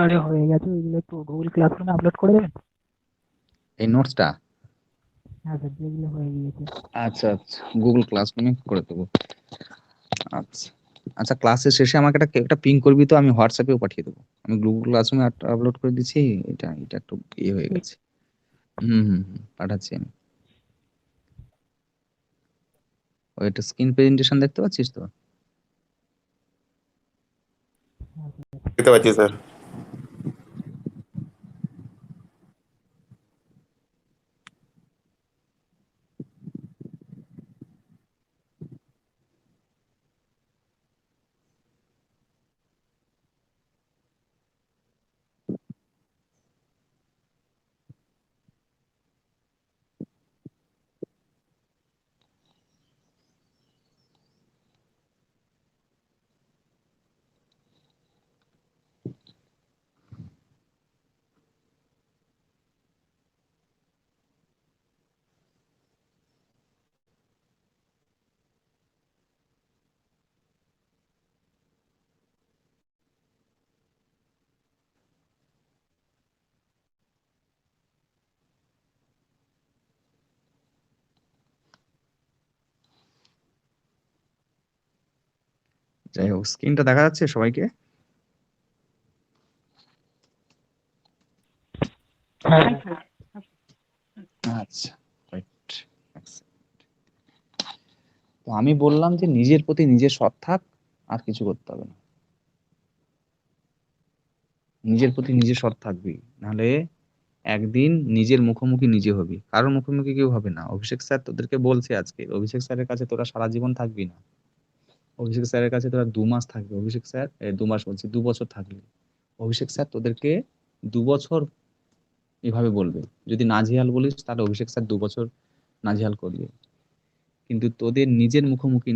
আরে হয়ে গেছে, ওইগুলো একটু গুগল ক্লাসরুমে আপলোড করে দেবেন। এই নোটসটা? হ্যাঁ স্যার, যেগুলো হয়ে গিয়েছে। আচ্ছা আচ্ছা, গুগল ক্লাসরুমে করে দেবো। আচ্ছা আচ্ছা, ক্লাসের শেষে আমাকে একটা পিং করবি তো, আমি হোয়াটসঅ্যাপেও পাঠিয়ে দেবো। আমি গুগল ক্লাসরুমে আপলোড করে দিচ্ছি। এটা একটু ইয়ে হয়ে ঠিক। গেছে। হুম, পাঠাচ্ছি আমি। ওই একটা স্ক্রিন প্রেজেন্টেশন দেখতে পাচ্ছিস তো? দেখতে পাচ্ছি স্যার। যাই হোক, স্ক্রিনটা দেখা যাচ্ছে সবাইকে? হ্যাঁ স্যার। আচ্ছা, রাইট। তো আমি বললাম যে নিজের প্রতি নিজে সৎ থাক, আর কিছু করতে হবে না। নিজের প্রতি নিজে সৎ থাকবি, নাহলে একদিন নিজের মুখোমুখি নিজে হবি। কারোর মুখোমুখি কেউ হবে না। অভিষেক স্যার তোদেরকে বলছে আজকে, অভিষেক স্যারের কাছে তোরা সারা জীবন থাকবি না। অভিষেক স্যারের কাছে তোরা 2 মাস থাকবি। অভিষেক স্যার 2 মাস বলছি, 2 বছর থাকবি। অভিষেক স্যার তোদেরকে 2 বছর এভাবে বলবে। যদি নাজেহাল বলিস, তাহলে অভিষেক স্যার 2 বছর নাজেহাল করবে। কিন্তু তোদের নিজের মুখোমুখি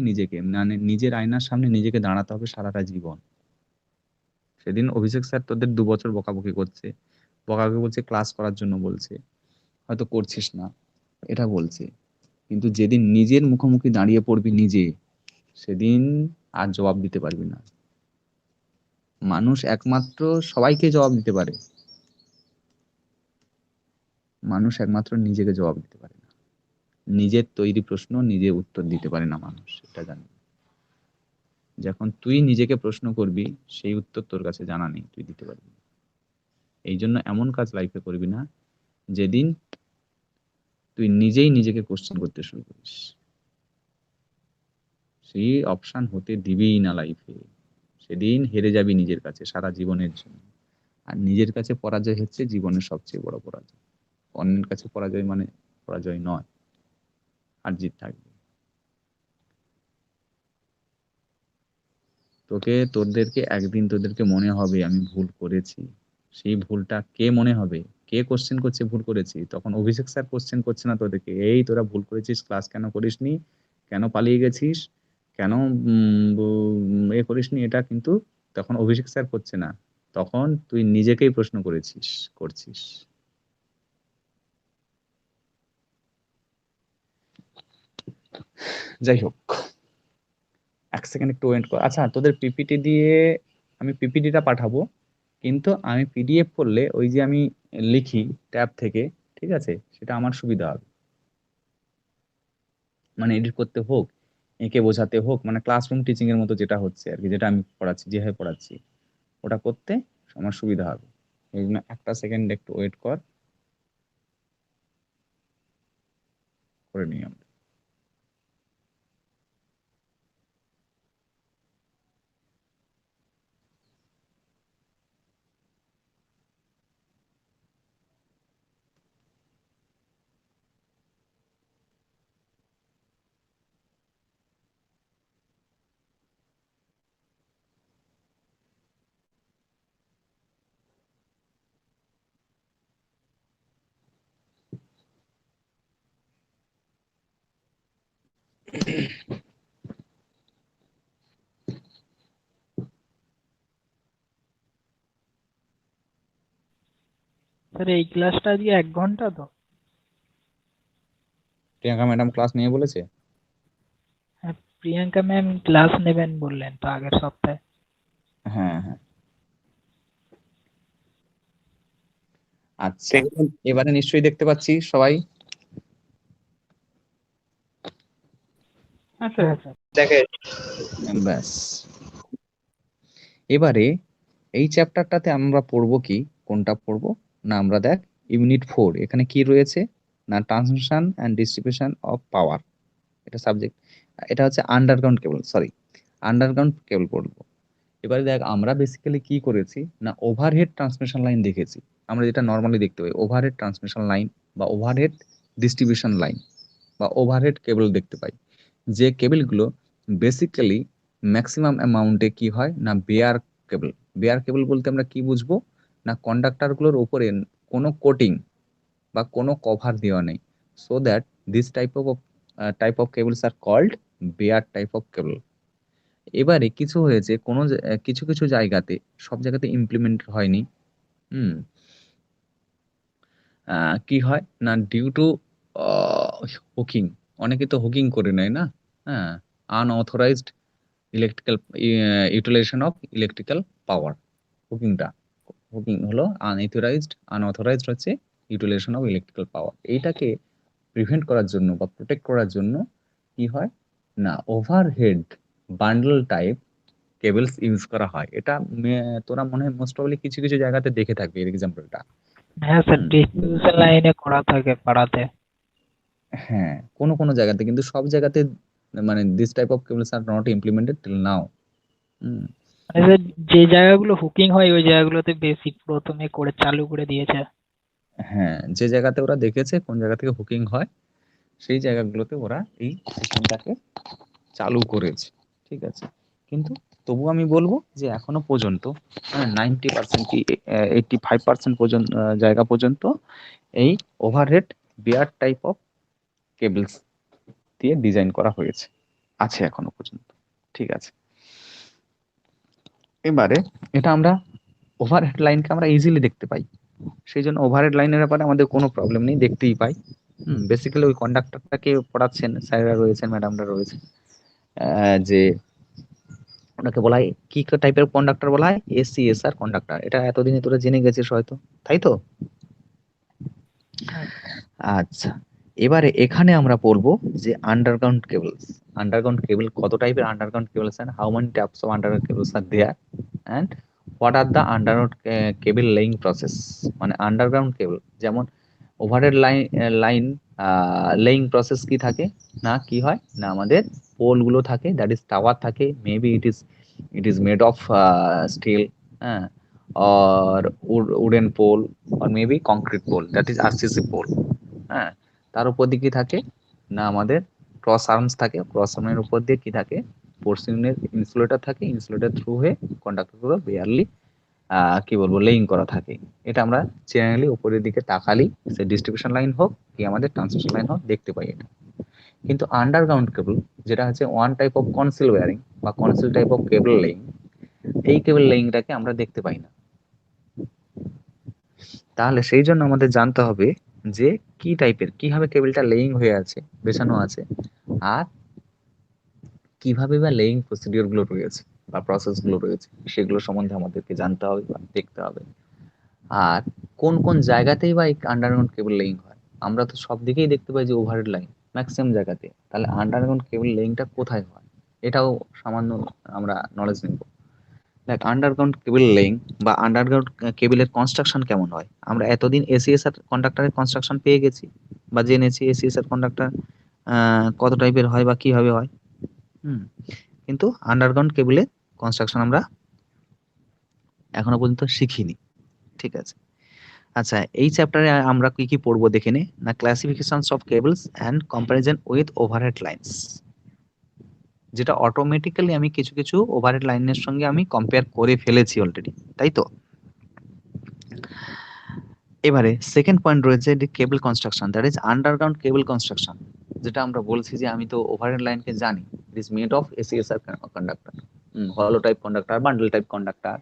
নিজেকে, মানে নিজের আয়নার সামনে নিজেকে দাঁড়াতে হবে সারাটা জীবন। সেদিন অভিষেক স্যার তোদের 2 বছর বকাবকি করছে, বলছে ক্লাস করার জন্য বলছে, হয়তো করছিস না, এটা বলছে। কিন্তু যেদিন নিজের মুখোমুখি দাঁড়িয়ে পড়বি নিজে, সেদিন আর জবাব দিতে পারবি না। মানুষ একমাত্র সবাইকে জবাব দিতে পারে, মানুষ একমাত্র নিজেকে জবাব দিতে পারে না। নিজের তৈরি প্রশ্ন নিজে উত্তর দিতে পারে না মানুষ, এটা জানি। যখন তুই নিজেকে প্রশ্ন করবি, সেই উত্তর তোর কাছে জানা নেই, তুই দিতে পারবি না। এই জন্য এমন কাজ লাইফে করবি না যেদিন তুই নিজেই নিজেকে কোশ্চেন করতে শুরু করিস। সেই অপশন হতে দিবিই না লাইফে। সেদিন হেরে যাবি নিজের কাছে সারা জীবনের জন্য। আর নিজের কাছে পরাজয় হচ্ছে জীবনের সবচেয়ে বড় পরাজয়। অন্যের কাছে পরাজয় মানে পরাজয় নয়, আর জিত থাকবে। তোদেরকে একদিন তোদেরকে মনে হবে আমি ভুল করেছি। সেই ভুলটা কে মনে হবে? কে কোশ্চেন করছে ভুল করেছি? তখন অভিষেক স্যার কোশ্চেন করছে না তোদেরকে, এই তোরা ভুল করেছিস, ক্লাস কেন করিসনি, কেন পালিয়ে গেছিস, কেন করিসনি, এটা কিন্তু তখন অভিষেক স্যার করছে না। তখন তুই নিজেকেই প্রশ্ন করছিস। যাই হোক, 1 সেকেন্ড একটু ওয়েট কর। আচ্ছা, তোদের পিপিটি দিয়ে আমি পিপিটিটা পাঠাবো, কিন্তু আমি পিডিএফ করলে ওই যে আমি লিখি ট্যাব থেকে, ঠিক আছে, সেটা আমার সুবিধা হবে। মানে এডিট করতে হোক, এঁকে বোঝাতে হোক, মানে ক্লাসরুম টিচিং এর মতো যেটা হচ্ছে আর কি, যেটা আমি পড়াচ্ছি, যেভাবে পড়াচ্ছি, ওটা করতে আমার সুবিধা হবে। এই জন্য 1 সেকেন্ড একটু ওয়েট করে নিই আমরা। স্যার এই ক্লাসটা আজকে 1 ঘন্টা তো? প্রিয়াঙ্কা ম্যাডাম ক্লাস নিয়ে বলেছে? হ্যাঁ, প্রিয়াঙ্কা ম্যাম ক্লাস নেবেন বললেন তো আগের সপ্তাহে। হ্যাঁ হ্যাঁ আচ্ছা, ঠিক আছে এবারে নিশ্চয়ই দেখতে পাচ্ছি সবাই। হ্যাঁ স্যার। দেখে ব্যাস, এবারে এই চ্যাপ্টারটাতে আমরা পড়বো কি, কোনটা পড়বো না, আমরা দেখ ইউনিট 4 এখানে কি রয়েছে না, transmission and distribution of power, এটা সাবজেক্ট। এটা হচ্ছে আন্ডারগ্রাউন্ড কেবল, সরি আন্ডারগ্রাউন্ড কেবল পড়বো। এবারে দেখ আমরা বেসিক্যালি কি করেছি না, ওভারহেড ট্রান্সমিশন লাইন দেখেছি। আমরা যেটা নর্মালি দেখতে পাই ওভারহেড ট্রান্সমিশন লাইন বা ওভারহেড ডিস্ট্রিবিউশন লাইন বা ওভারহেড কেবল দেখতে পাই, যে কেবলগুলো বেসিক্যালি ম্যাক্সিমাম অ্যামাউন্টে কি হয় না বেয়ার কেবল। বেয়ার কেবল বলতে আমরা কি বুঝবো না, কন্ডাক্টরগুলোর উপরে কোনো কোটিং বা কোনো কভার দেওয়া নেই, so that this type of cables are called bare type of cable. এবারে কিছু হয়েছে কোনো কিছু কিছু জায়গাতে, সব জায়গাতে ইমপ্লিমেন্ট হয়নি। হুম কি হয় না, ডিউ টু হুকিং, অনেকে তো হুকিং করে নেয় না, হ্যাঁ, unauthorised electrical utilisation of electrical power. Hooking হলো আনঅথরাইজড হচ্ছে ইউটিলাইজেশন অফ ইলেকট্রিক্যাল পাওয়ার। এইটাকে প্রিভেন্ট করার জন্য বা প্রোটেক্ট করার জন্য কি হয় না, overhead bundle type cables use করা হয়। এটা তোরা মনে হয় মোস্ট প্রবাবলি কিছু কিছু জায়গাতে দেখে থাকবি এর এক্সাম্পলটা। হ্যাঁ স্যার, ডিস্ট্রিবিউশন লাইনে করা থাকে পাড়াতে। হ্যাঁ, কোনো কোনো জায়গাতে, কিন্তু সব জায়গাতে মানে this type of cables are not implemented till now. মানে স্যার যে জায়গাগুলো হুকিং হয় ওই জায়গাগুলোতে বেশি প্রথমে করে চালু করে দিয়েছে। হ্যাঁ, যে জায়গাতে ওরা দেখেছে কোন জায়গা থেকে হুকিং হয় সেই জায়গাগুলোতে ওরা এই সিস্টেমটাকে চালু করেছে, ঠিক আছে। কিন্তু তবু আমি বলবো যে এখনো পর্যন্ত 90% কি 85% পর্যন্ত জায়গা পর্যন্ত এই overhead bare type of cables দিয়ে ডিজাইন করা হয়েছে, আছে এখনো পর্যন্ত, ঠিক আছে। এবারে এটা আমরা ওভারহেড লাইনকে আমরা ইজিলি দেখতে পাই, সেই জন্য ওভারহেড লাইনের ব্যাপারে আমাদের কোনো প্রবলেম নেই, দেখতেই পাই। বেসিক্যালি ওই কন্ডাক্টরটাকে পড়াচ্ছেন স্যাররা রয়েছেন, ম্যাডামরা রয়েছে, যে ওটাকে বলা হয় কি টাইপের কন্ডাক্টর বলা হয়, এসিএসআর কন্ডাক্টর। এটা এতদিনে তোরা জেনে গেছিস হয়তো, তাই তো? হ্যাঁ। আচ্ছা, এবারে এখানে আমরা পড়বো যে আন্ডারগ্রাউন্ড কেবলস। আন্ডারগ্রাউন্ড কেবল কত টাইপের underground cables and how many types of underground cables are there and what are the underground cable laying process. মানে আন্ডারগ্রাউন্ড কেবল যেমন ওভারহেড লাইন লেইং প্রসেস কি থাকে না, কি হয় না, আমাদের পোল গুলো থাকে, দ্যাট ইজ টাওয়ার থাকে, maybe it is made of steel, হ্যাঁ, or wooden pole or maybe concrete pole, that is RCC pole, হ্যাঁ। তার উপর দিয়ে কি থাকে না, আমাদের ক্রস আর্মস থাকে, ক্রস আর্মের উপর দিয়ে কি থাকে, পোর্সিনের ইনসুলেটর থাকে, ইনসুলেটর থ্রু হয়ে কন্ডাক্টর গুলো বেয়ারলি কি বলবো লেইং করা থাকে। এটা আমরা জেনারেলি উপরের দিকে তাকালি, সে ডিস্ট্রিবিউশন লাইন হোক কি আমাদের ট্রান্সমিশন লাইন হোক দেখতে পাই এটা। কিন্তু আন্ডারগ্রাউন্ড কেবল যেটা হচ্ছে one type of conceal wiring বা conceal type of cable laying, এই কেবল লেইংটাকে আমরা দেখতে পাই না। তাহলে সেই জন্য আমাদের জানতে হবে যে কি টাইপের, কিভাবে কেবলটা লেইং হয়ে আছে, বেছানো আছে, আর কিভাবে বা লেইং প্রসিডিওর গুলো রয়েছে বা প্রসেস গুলো রয়েছে, সেগুলো সম্বন্ধে আমাদেরকে জানতে হবে বা দেখতে হবে। আর কোন কোন জায়গাতেই বা এই আন্ডারগ্রাউন্ড কেবল লেইং হয়। আমরা তো সব দিকেই দেখতে পাই যে ওভারহেড লাইন ম্যাক্সিমাম জায়গাতে, তাহলে আন্ডারগ্রাউন্ড কেবল লেইংটা কোথায় হয় এটাও সামান্য আমরা নলেজ নেব। দেখ আন্ডারগ্রাউন্ড কেবল লেইং বা আন্ডারগ্রাউন্ড কেবলের কনস্ট্রাকশন কেমন হয়, আমরা এতদিন এসিএসআর কন্ডাক্টরের কনস্ট্রাকশন পেয়ে গেছি বা জেনেছি এসিএসআর কন্ডাক্টর কত টাইপের হয় বা কিভাবে হয়। কিন্তু আন্ডারগ্রাউন্ড কেবলের কনস্ট্রাকশন আমরা এখনো পর্যন্ত শিখিনি, ঠিক আছে। আচ্ছা, এই চ্যাপ্টারে আমরা কি কি পড়বো দেখে নে না, classifications of cables and comparison with overhead lines, যেটা অটোমেটিক্যালি আমি কিছু কিছু ওভারহেড লাইনের সঙ্গে আমি কম্পেয়ার করে ফেলেছি অলরেডি, তাই তো। এবারে সেকেন্ড পয়েন্ট রয়েছে cable construction, that is underground cable construction, যেটা আমরা বলছি যে আমি তো ওভারহেড লাইনকে জানি, it is made of ACSR conductor, হলো type conductor, bundle type conductor,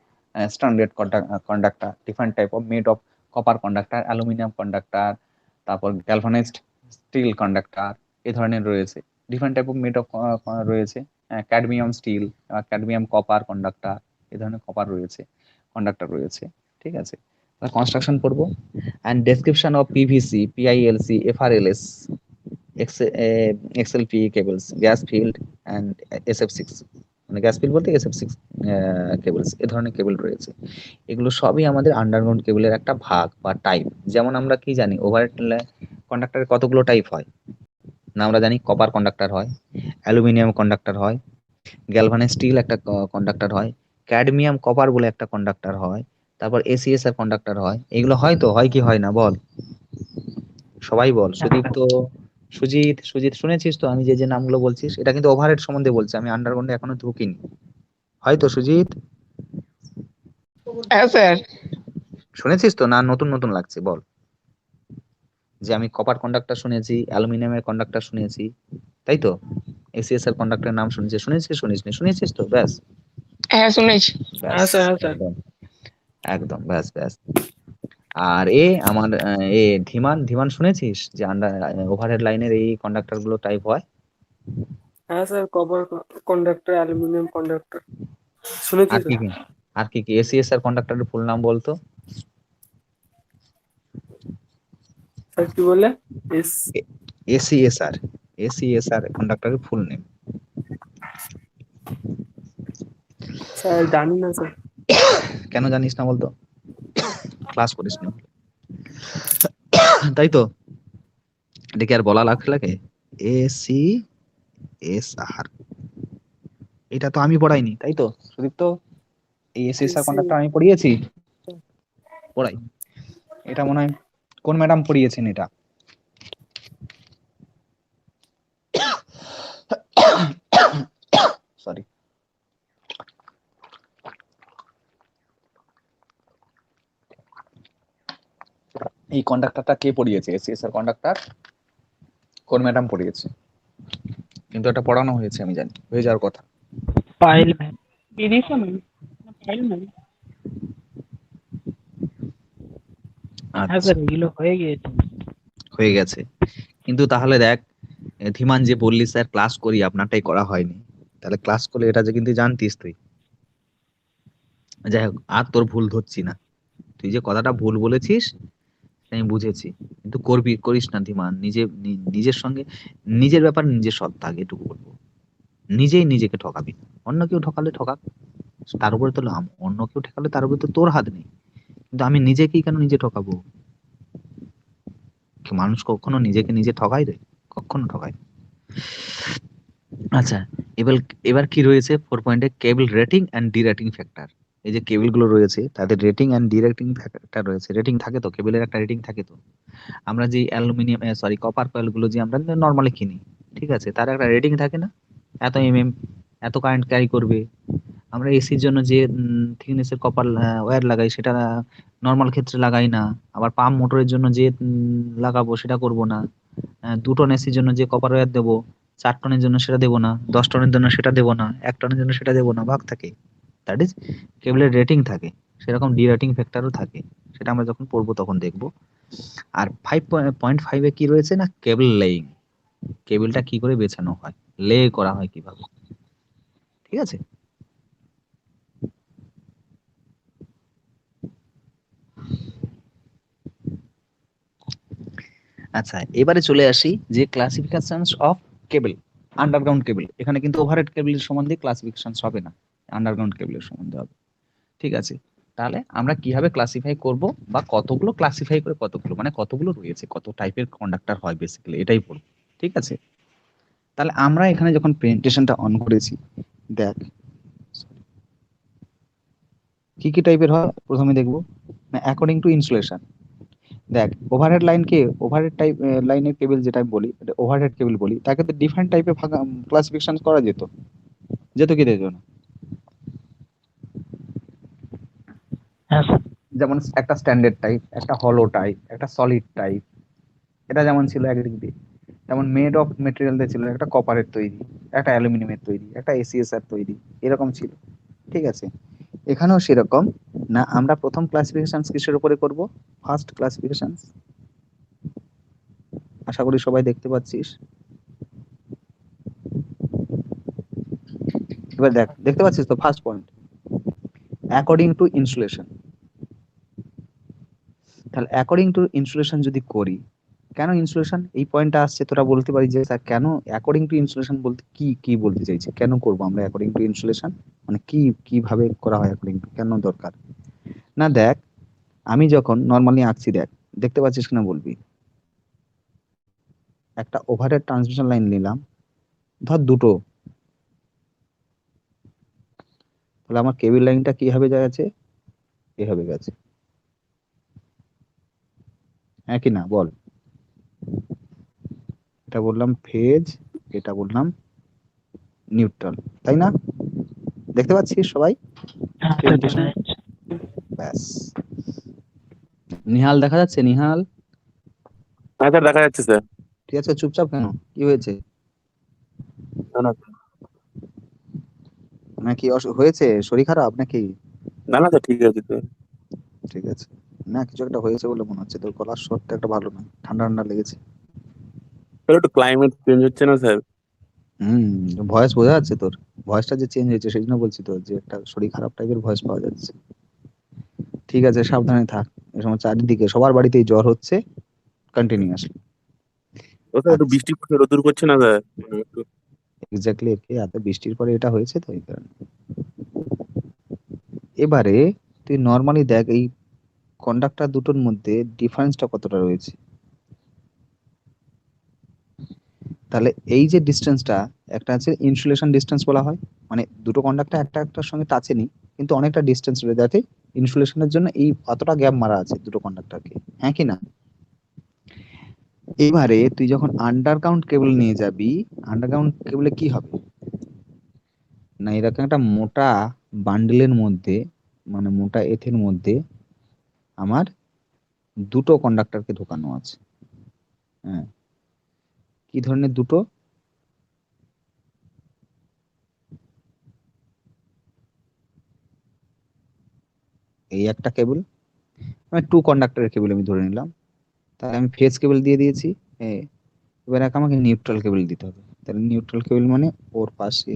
standard conductor, different type of made of copper conductor, aluminium conductor, তারপর গ্যালভানাইজড স্টিল কন্ডাক্টর, এই ধরনের রয়েছে। Different type of made of রয়েছে cadmium steel, cadmium copper conductor, এই ধরনের copper রয়েছে, conductor রয়েছে, ঠিক আছে। কনস্ট্রাকশন পড়বো and description of PVC, PILC, FRLS, XLP cables, gas filled and SF6, মানে গ্যাস ফিল্ড বলতে SF6 কেবলস, এ ধরনের কেবল রয়েছে। এগুলো সবই আমাদের আন্ডারগ্রাউন্ড কেবলের একটা ভাগ বা টাইপ। যেমন আমরা কি জানি ওভারহেড কন্ডাক্টরের কতগুলো টাইপ হয় না, আমরা জানি কপার কন্ডাক্টর হয়, অ্যালুমিনিয়াম কন্ডাক্টর হয়, গ্যালভানাইজ স্টিল একটা কন্ডাক্টর হয়, ক্যাডমিয়াম কপার বলে একটা কন্ডাক্টর হয়, তারপর ACSR কন্ডাক্টর হয়। এগুলো হয় তো, হয় কি হয় না বল, সবাই বল। সুদীপ্ত, সুজিত, শুনেছিস তো আমি যে যে নামগুলো বলছিস? এটা কিন্তু ওভারহেড সম্বন্ধে বলছি, আমি আন্ডারগ্রাউন্ডে এখনো ঢুকিনি। হয়তো সুজিত, হ্যাঁ স্যার। শুনেছিস তো, না নতুন নতুন লাগছে বল? যে আমি কপার কন্ডাক্টর শুনেছি, অ্যালুমিনিয়ামের কন্ডাক্টর শুনেছি, তাই তো? ACSR কন্ডাক্টরের নাম শুনেছিস, শুনিসনি? শুনেছিস তো, ব্যাস হ্যাঁ শুনেছি। ব্যাস, হ্যাঁ স্যার, হ্যাঁ স্যার। একদম একদম, ব্যাস ব্যাস। আর আমার ধীমান শুনেছিস যে ওভারহেড লাইনের এই কন্ডাক্টর গুলো টাইপ হয়? হ্যাঁ sir, copper conductor, aluminium conductor শুনেছি আর কি স্যার। কি ACSR কন্ডাক্টরের ফুল নাম বলতো? স্যার কি বলে? এস ACSR কন্ডাক্টরের ফুল নেম। স্যার জানি না স্যার। কেন জানিস না বলতো? ক্লাস করিস না, তাই তো? এটা কি আর বলা লাগে? ACSR, এটা তো আমি পড়াইনি, তাই তো সুদীপ্ত? এই ACSR কন্ডাক্টর আমি পড়িয়েছি? পড়াই। এটা মনে হয় কোন ম্যাডাম পড়িয়েছেন এটা? সরি, এই কন্ডাক্টরটা কে পড়িয়েছে? ACSR কন্ডাক্টর কোন ম্যাডাম পড়িয়েছে? কিন্তু এটা পড়ানো হয়েছে, আমি জানি, হয়ে যাওয়ার কথা। Payel ma'am. Bidisha ma'am, Payel ma'am. হ্যাঁ আচ্ছা, স্যার, এগুলো হয়ে গিয়েছে। হয়ে গেছে। কিন্তু তাহলে দেখ, ধীমান যে বললি স্যার ক্লাস করি, আপনারটাই করা হয়নি, তাহলে ক্লাস করলে এটা যে কিন্তু জানতিস তুই। যাই হোক, আর তোর ভুল ধরছি না, তুই যে কথাটা ভুল বলেছিস আমি বুঝেছি, কিন্তু করিস না ধীমান। নিজের সঙ্গে নিজের ব্যাপার নিজে সৎ থাক, এটুকু বলবো। নিজেই নিজেকে ঠকাবি না। অন্য কেউ ঠকালে ঠকাক, তার উপরে তো অন্য কেউ ঠকালে তার উপরে তো তোর হাত নেই, কিন্তু আমি নিজেকেই কেন নিজে ঠকাবো? মানুষ কখনো নিজেকে নিজে ঠকায় রে? কখনো ঠকায় না। আচ্ছা, এবার এবার কি রয়েছে 4 পয়েন্টে? কেবল রেটিং এন্ড ডিরেটিং ফ্যাক্টর। এই যে কেবল গুলো রয়েছে তাদের রেটিং এন্ড ডিরেটিং ফ্যাক্টর রয়েছে। রেটিং থাকে তো, কেবলের একটা রেটিং থাকে তো। আমরা যে অ্যালুমিনিয়াম কপার কয়েল গুলো যে আমরা নরমালি কিনি, ঠিক আছে, তার একটা রেটিং থাকে না? এত এত কারেন্ট ক্যারি করবে। আমরা এসির জন্য যে থিকনেসের কপার ওয়্যার লাগাই, সেটা নরমাল ক্ষেত্রে লাগাই না। আবার পাম্প মোটরের জন্য যে লাগাবো সেটা করব না। 2 টন এসির জন্য যে কপার ওয়্যার দেবো, 4 টনের জন্য সেটা দেবো না, 10 টনের জন্য সেটা দেবো না, 1 টনের জন্য সেটা দেবো না, ভাগ থাকে। দ্যাট ইজ কেবলের রেটিং থাকে। সেরকম ডিরেটিং ফ্যাক্টরও থাকে, সেটা আমরা যখন পড়বো তখন দেখবো। আর 5.5 এ কি রয়েছে না? কেবল লেইং। কেবলটা কি করে বেছানো হয়, লে করা হয় কিভাবে, ঠিক আছে? আচ্ছা, এবারে চলে আসি যে ক্লাসিফিকেশনস অফ কেবল, আন্ডারগ্রাউন্ড কেবল। এখানে কিন্তু ওভারহেড কেবলের সম্বন্ধে ক্লাসিফিকেশনস হবে না, আন্ডারগ্রাউন্ড কেবলের সম্বন্ধে হবে, ঠিক আছে? তাহলে আমরা কিভাবে ক্লাসিফাই করব, বা কতগুলো ক্লাসিফাই করে, কতগুলো মানে কতগুলো রয়েছে, কত টাইপের কন্ডাক্টর হয়, বেসিক্যালি এটাই পড়ব, ঠিক আছে? তাহলে আমরা এখানে যখন প্রেজেন্টেশনটা অন করেছি, দেখ কি কি টাইপের হয় প্রথমে দেখব না, অ্যাকর্ডিং টু ইনসুলেশন। দেখ, ওভারহেড লাইনকে, ওভারহেড টাইপ লাইনের কেবল যেটা বলি, ওভারহেড কেবল বলি, তাকে তো ডিফারেন্ট টাইপে ক্লাসিফিকেশন করা যেত, যেত কি যেত না? হ্যাঁ স্যার। যেমন একটা স্ট্যান্ডার্ড টাইপ, একটা হলো টাইপ, একটা সলিড টাইপ, এটা যেমন ছিল একদিক দিয়ে। যেমন মেড অফ মেটেরিয়াল দিয়ে ছিল, একটা কপারের তৈরি, একটা অ্যালুমিনিয়ামের তৈরি, একটা ACSR তৈরি, এরকম ছিল, ঠিক আছে? এখানেও সেরকম না। আমরা প্রথম ক্লাসিফিকেশন কিসের উপরে করব? First classification. আশা করি সবাই দেখতে পাচ্ছিস। এবার দেখ, দেখতে পাচ্ছিস তো first point, according to insulation. তাহলে অ্যাকর্ডিং টু ইনসুলেশন যদি করি, কেন ইনসুলেশন এই পয়েন্টটা আসছে, তোরা বলতে পারি যে স্যার কেন অ্যাকর্ডিং টু ইনসুলেশন বলতে কি কি বলতে চাইছে, কেন করব আমরা অ্যাকর্ডিং টু ইনসুলেশন, মানে কি কিভাবে করা হয় অ্যাকর্ডিং টু, কেন দরকার? না দেখ, আমি যখন নর্মালি আঁকছি, দেখ দেখতে পাচ্ছিস কিনা বলবি, একটা ওভারহেড ট্রান্সমিশন লাইন নিলাম, ধর দুটো, তাহলে আমার কেবল লাইনটা কি হবে গেছে, এভাবে গেছে, হ্যাঁ কি না বল? এটা বললাম ফেজ, এটা বললাম নিউট্রাল, তাই না? দেখতে পাচ্ছিস সবাই হ্যাঁ স্যার, দেখা প্রেজেন্টেশন? যাচ্ছে। ব্যাস। নিহাল দেখা যাচ্ছে? নিহাল হ্যাঁ স্যার, দেখা যাচ্ছে স্যার। ঠিক আছে, চুপচাপ কেন, কি হয়েছে? না না নাকি হয়েছে, শরীর খারাপ নাকি? না না স্যার, ঠিক আছে স্যার। ঠিক আছে, না কিছু একটা হয়েছে বলে মনে হচ্ছে, তোর গলার স্বরটা একটা ভালো না, ঠান্ডা ঠান্ডা লেগেছে। স্যার একটু ক্লাইমেট চেঞ্জ হচ্ছে না স্যার? হুম, ভয়েস বোঝা যাচ্ছে তোর, ভয়েসটা যে চেঞ্জ হয়েছে সেই জন্য বলছি তো, যে একটা শরীর খারাপ টাইপের ভয়েস পাওয়া যাচ্ছে। ঠিক আছে, সাবধানে থাক, এই সময় চারিদিকে সবার বাড়িতেই জ্বর হচ্ছে কন্টিনিউয়াসলি। ও স্যার, একটু আচ্ছা, বৃষ্টি পড়ছে, রোদুর করছে না স্যার, একটু। এক্স্যাক্টলি, এত বৃষ্টির পরে এটা হয়েছে তো এই কারণে। এবারে তুই নর্মালি দেখ এই কন্ডাক্টর দুটোর মধ্যে ডিফারেন্সটা কতটা রয়েছে। তাহলে এই যে ডিস্টেন্সটা, একটা আছে ইনসুলেশন ডিস্টেন্স বলা হয়, মানে দুটো কন্ডাক্টর একটা একটার সঙ্গে টাচে নেই কিন্তু অনেকটা ডিস্টেন্স রয়ে যাতে ইনসুলেশনের জন্য এই অতটা গ্যাপ মারা আছে দুটো কন্ডাক্টরকে, হ্যাঁ কি না? এবারে তুই যখন আন্ডারগ্রাউন্ড কেবল নিয়ে যাবি, আন্ডারগ্রাউন্ড কেবলে কি হবে না, এরকম একটা মোটা বান্ডেলের মধ্যে, মানে মোটা এথের মধ্যে আমার দুটো কন্ডাক্টরকে ঢোকানো আছে। হ্যাঁ, কি ধরনের দুটো? এই একটা কেবল, মানে টু কন্ডাক্টরের কেবল আমি ধরে নিলাম, তাহলে আমি ফেজ কেবল দিয়ে দিয়েছি। এবার আমাকে নিউট্রাল কেবল দিতে হবে, তাহলে নিউট্রাল কেবল মানে ওর পাশে,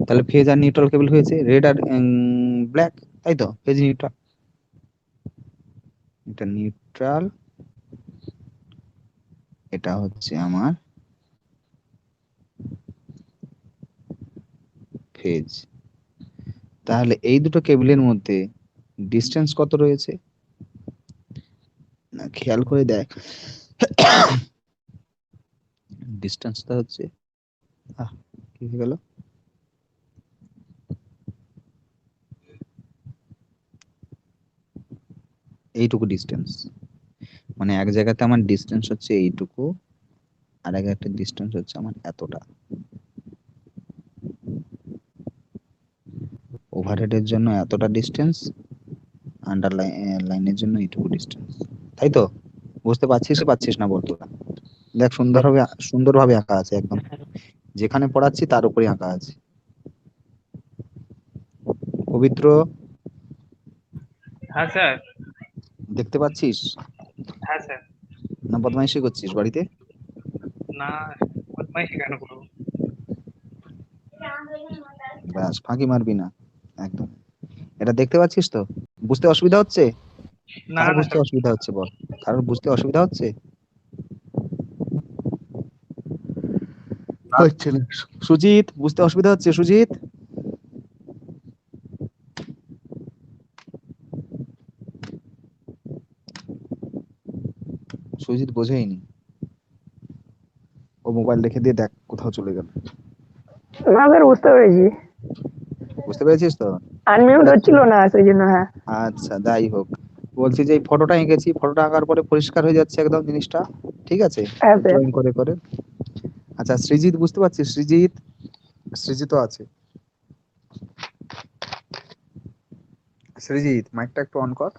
তাহলে ফেজ আর নিউট্রাল কেবল হয়েছে, রেড আর ব্ল্যাক, তাই তো, ফেজ নিউট্রাল, এটা নিউট্রাল, এটা হচ্ছে আমার ফেজ। তাহলে এই দুটো কেবলের মধ্যে ডিস্টেন্স কত রয়েছে না, খেয়াল করে দেখ, ডিস্টেন্সটা হচ্ছে, কি হয়ে গেল, এইটুকু ডিস্টেন্স, মানে এক জায়গাতে আমার ডিস্টেন্স হচ্ছে এইটুকু, আর এক একটা ডিস্টেন্স হচ্ছে আমার এতটা। ওভারহেডের জন্য এতটা ডিস্টেন্স, আন্ডার লাইনের জন্য এইটুকু ডিস্টেন্স, তাই তো? বুঝতে পারছিস না বল তোরা? দেখ সুন্দরভাবে আঁকা আছে একদম, যেখানে পড়াচ্ছি তার উপরে আঁকা আছে। পবিত্র, হ্যাঁ স্যার। দেখতে পাচ্ছিস হ্যাঁ স্যার। না বদমাইশি করছিস বাড়িতে? না, বদমাইশি কেন করবো? ব্যাস, ফাঁকি মারবি না একদম। এটা দেখতে পাচ্ছিস তো? বুঝতে অসুবিধা হচ্ছে? না কার না বুঝতে স্যার। অসুবিধা হচ্ছে বল, কারোর বুঝতে অসুবিধা হচ্ছে? হচ্ছে না। সুজিত, বুঝতে অসুবিধা হচ্ছে সুজিত? সুজিত বোঝেইনি, ও মোবাইল রেখে দিয়ে দেখ কোথাও চলে গেল। না স্যার, বুঝতে পেরেছি। বুঝতে পেরেছিস তো? আনমিউট হচ্ছিল না সেই জন্য। হ্যাঁ আচ্ছা, যাই হোক, বলছি যে এই ফটোটা এঁকেছি, ফটোটা আঁকার পরে পরিষ্কার হয়ে যাচ্ছে একদম জিনিসটা, ঠিক আছে, হ্যাঁ স্যার। ড্রয়িং করে করে। আচ্ছা, সৃজিত বুঝতে পারছিস? সৃজিতও আছে। সৃজিত, মাইকটা একটু অন কর।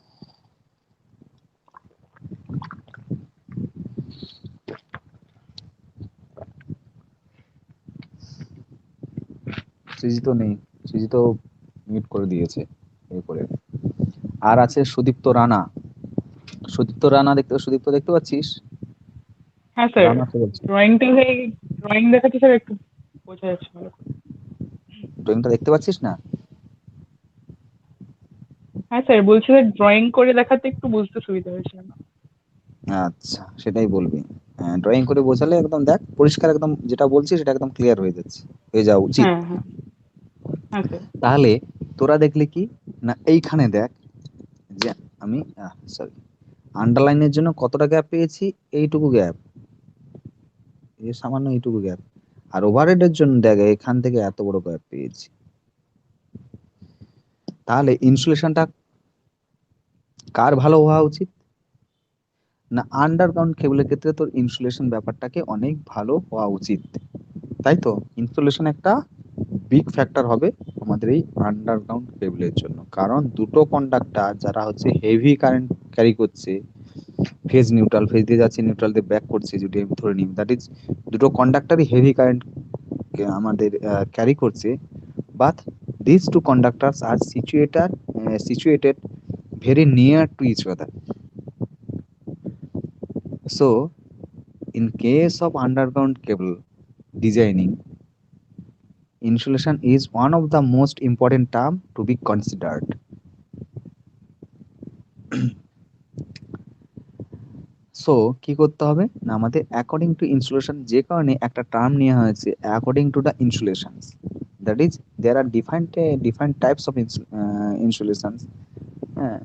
সৃজিত নেই, সৃজিত মিউট করে দিয়েছে এরপরে। আর আছে সুদীপ্ত রানা, সুদীপ্ত দেখতে পাচ্ছিস? হ্যাঁ স্যার, রানার্সে বলছি। ড্রয়িং দেখাচ্ছে স্যার, একটু বোঝা যাচ্ছে ভালো করে। ড্রয়িংটা দেখতে পাচ্ছিস না? হ্যাঁ স্যার, বলছি স্যার ড্রয়িং করে দেখাতে একটু বুঝতে সুবিধা হয়েছিল না। আচ্ছা, সেটাই বলবি। ড্রয়িং করে বোঝালে একদম দেখ পরিষ্কার, একদম যেটা বলছি সেটা একদম ক্লিয়ার হয়ে যাচ্ছে, হয়ে যাওয়া উচিত। হ্যাঁ হ্যাঁ হ্যাঁ স্যার। তাহলে তোরা দেখলি কি না, এইখানে দেখ যে আমি সরি, আন্ডারলাইনের জন্য কতটা গ্যাপ পেয়েছি, এইটুকু গ্যাপ, এই সামান্য এইটুকু গ্যাপ। আর ওভারহেডের জন্য দেখ এখান থেকে এত বড় গ্যাপ পেয়েছি। তাহলে ইনসুলেশনটা কার ভালো হওয়া উচিত না, আন্ডারগ্রাউন্ড কেবলের ক্ষেত্রে তোর ইনসুলেশন ব্যাপারটাকে অনেক ভালো হওয়া উচিত, তাই তো? ইনসুলেশন একটা বিগ ফ্যাক্টর হবে আমাদের এই আন্ডারগ্রাউন্ড কেবলের জন্য, কারণ দুটো কন্ডাক্টর যারা হচ্ছে হেভি কারেন্ট ক্যারি করছে, ফেজ নিউট্রাল, ফেজ দিয়ে যাচ্ছে নিউট্রাল দিয়ে ব্যাক করছে, যদি আমি ধরে নিই, দ্যাট ইজ দুটো কন্ডাক্টরই হেভি কারেন্ট আমাদের ক্যারি করছে, but these two conductors are situated very near to each other. So in case of underground cable designing, insulation is one of the most important term to be considered. So কি করতে হবে না, আমাদের according to insulation, যে কারণে একটা term নেওয়া হয়েছে according to the insulations, that is there are different types of insulations. হ্যাঁ,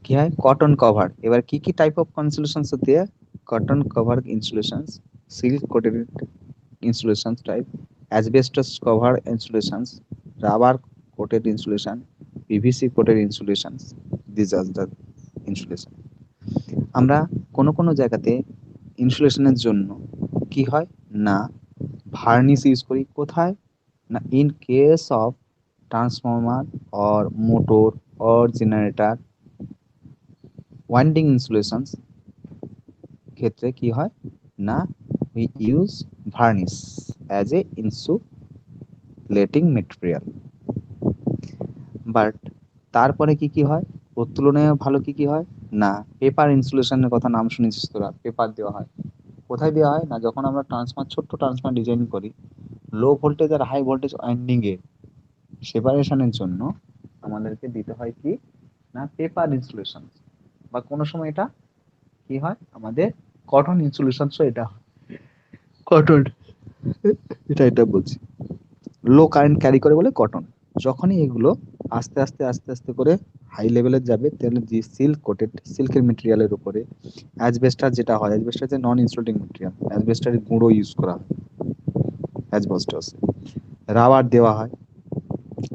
কি হয়, কটন কভার। এবার কি কি টাইপ অফ ইনসুলেশনস হতে হয়, cotton cover insulations, silk coated insulations type, asbestos cover insulations, rubber coated insulation, PVC coated insulations, this are the insulation. আমরা কোনো জায়গাতে ইনসুলেশনের জন্য কি হয় না, ভার্নিশ ইউজ করি। কোথায় না, in case of transformer or motor or generator winding insulations ক্ষেত্রে কি হয় না, we use varnish as a insulating material. But তারপরে কি হয়, ওর তুলনায় ভালো কি হয় না, পেপার ইনসুলেশনের কথা নাম শুনেছিস তোরা, পেপার দেওয়া হয়। কোথায় দেওয়া হয় না, যখন আমরা ছোট্ট ট্রান্সফর্মার ডিজাইন করি, লো ভোল্টেজ আর হাই ভোল্টেজ ওয়াইন্ডিং এর সেপারেশনের জন্য আমাদেরকে দিতে হয় কি না, পেপার ইনসুলেশন, বা কোনো সময় এটা কি হয় আমাদের কটন ইনসুলেশন। এটা কটন, এটা বলছি, লো কারেন্ট ক্যারি করে বলে কটন। যখনই এগুলো আস্তে আস্তে করে হাই লেভেলে যাবে, তাহলে যে সিল্কের মেটেরিয়ালের উপরে অ্যাজবেস্টার যেটা হয়, অ্যাজবেস্টার যে নন ইনসুলেটিং মেটেরিয়াল, অ্যাজবেস্টারের গুঁড়ো ইউজ করা হয় অ্যাজবেস্টাসে, রাবার দেওয়া হয়,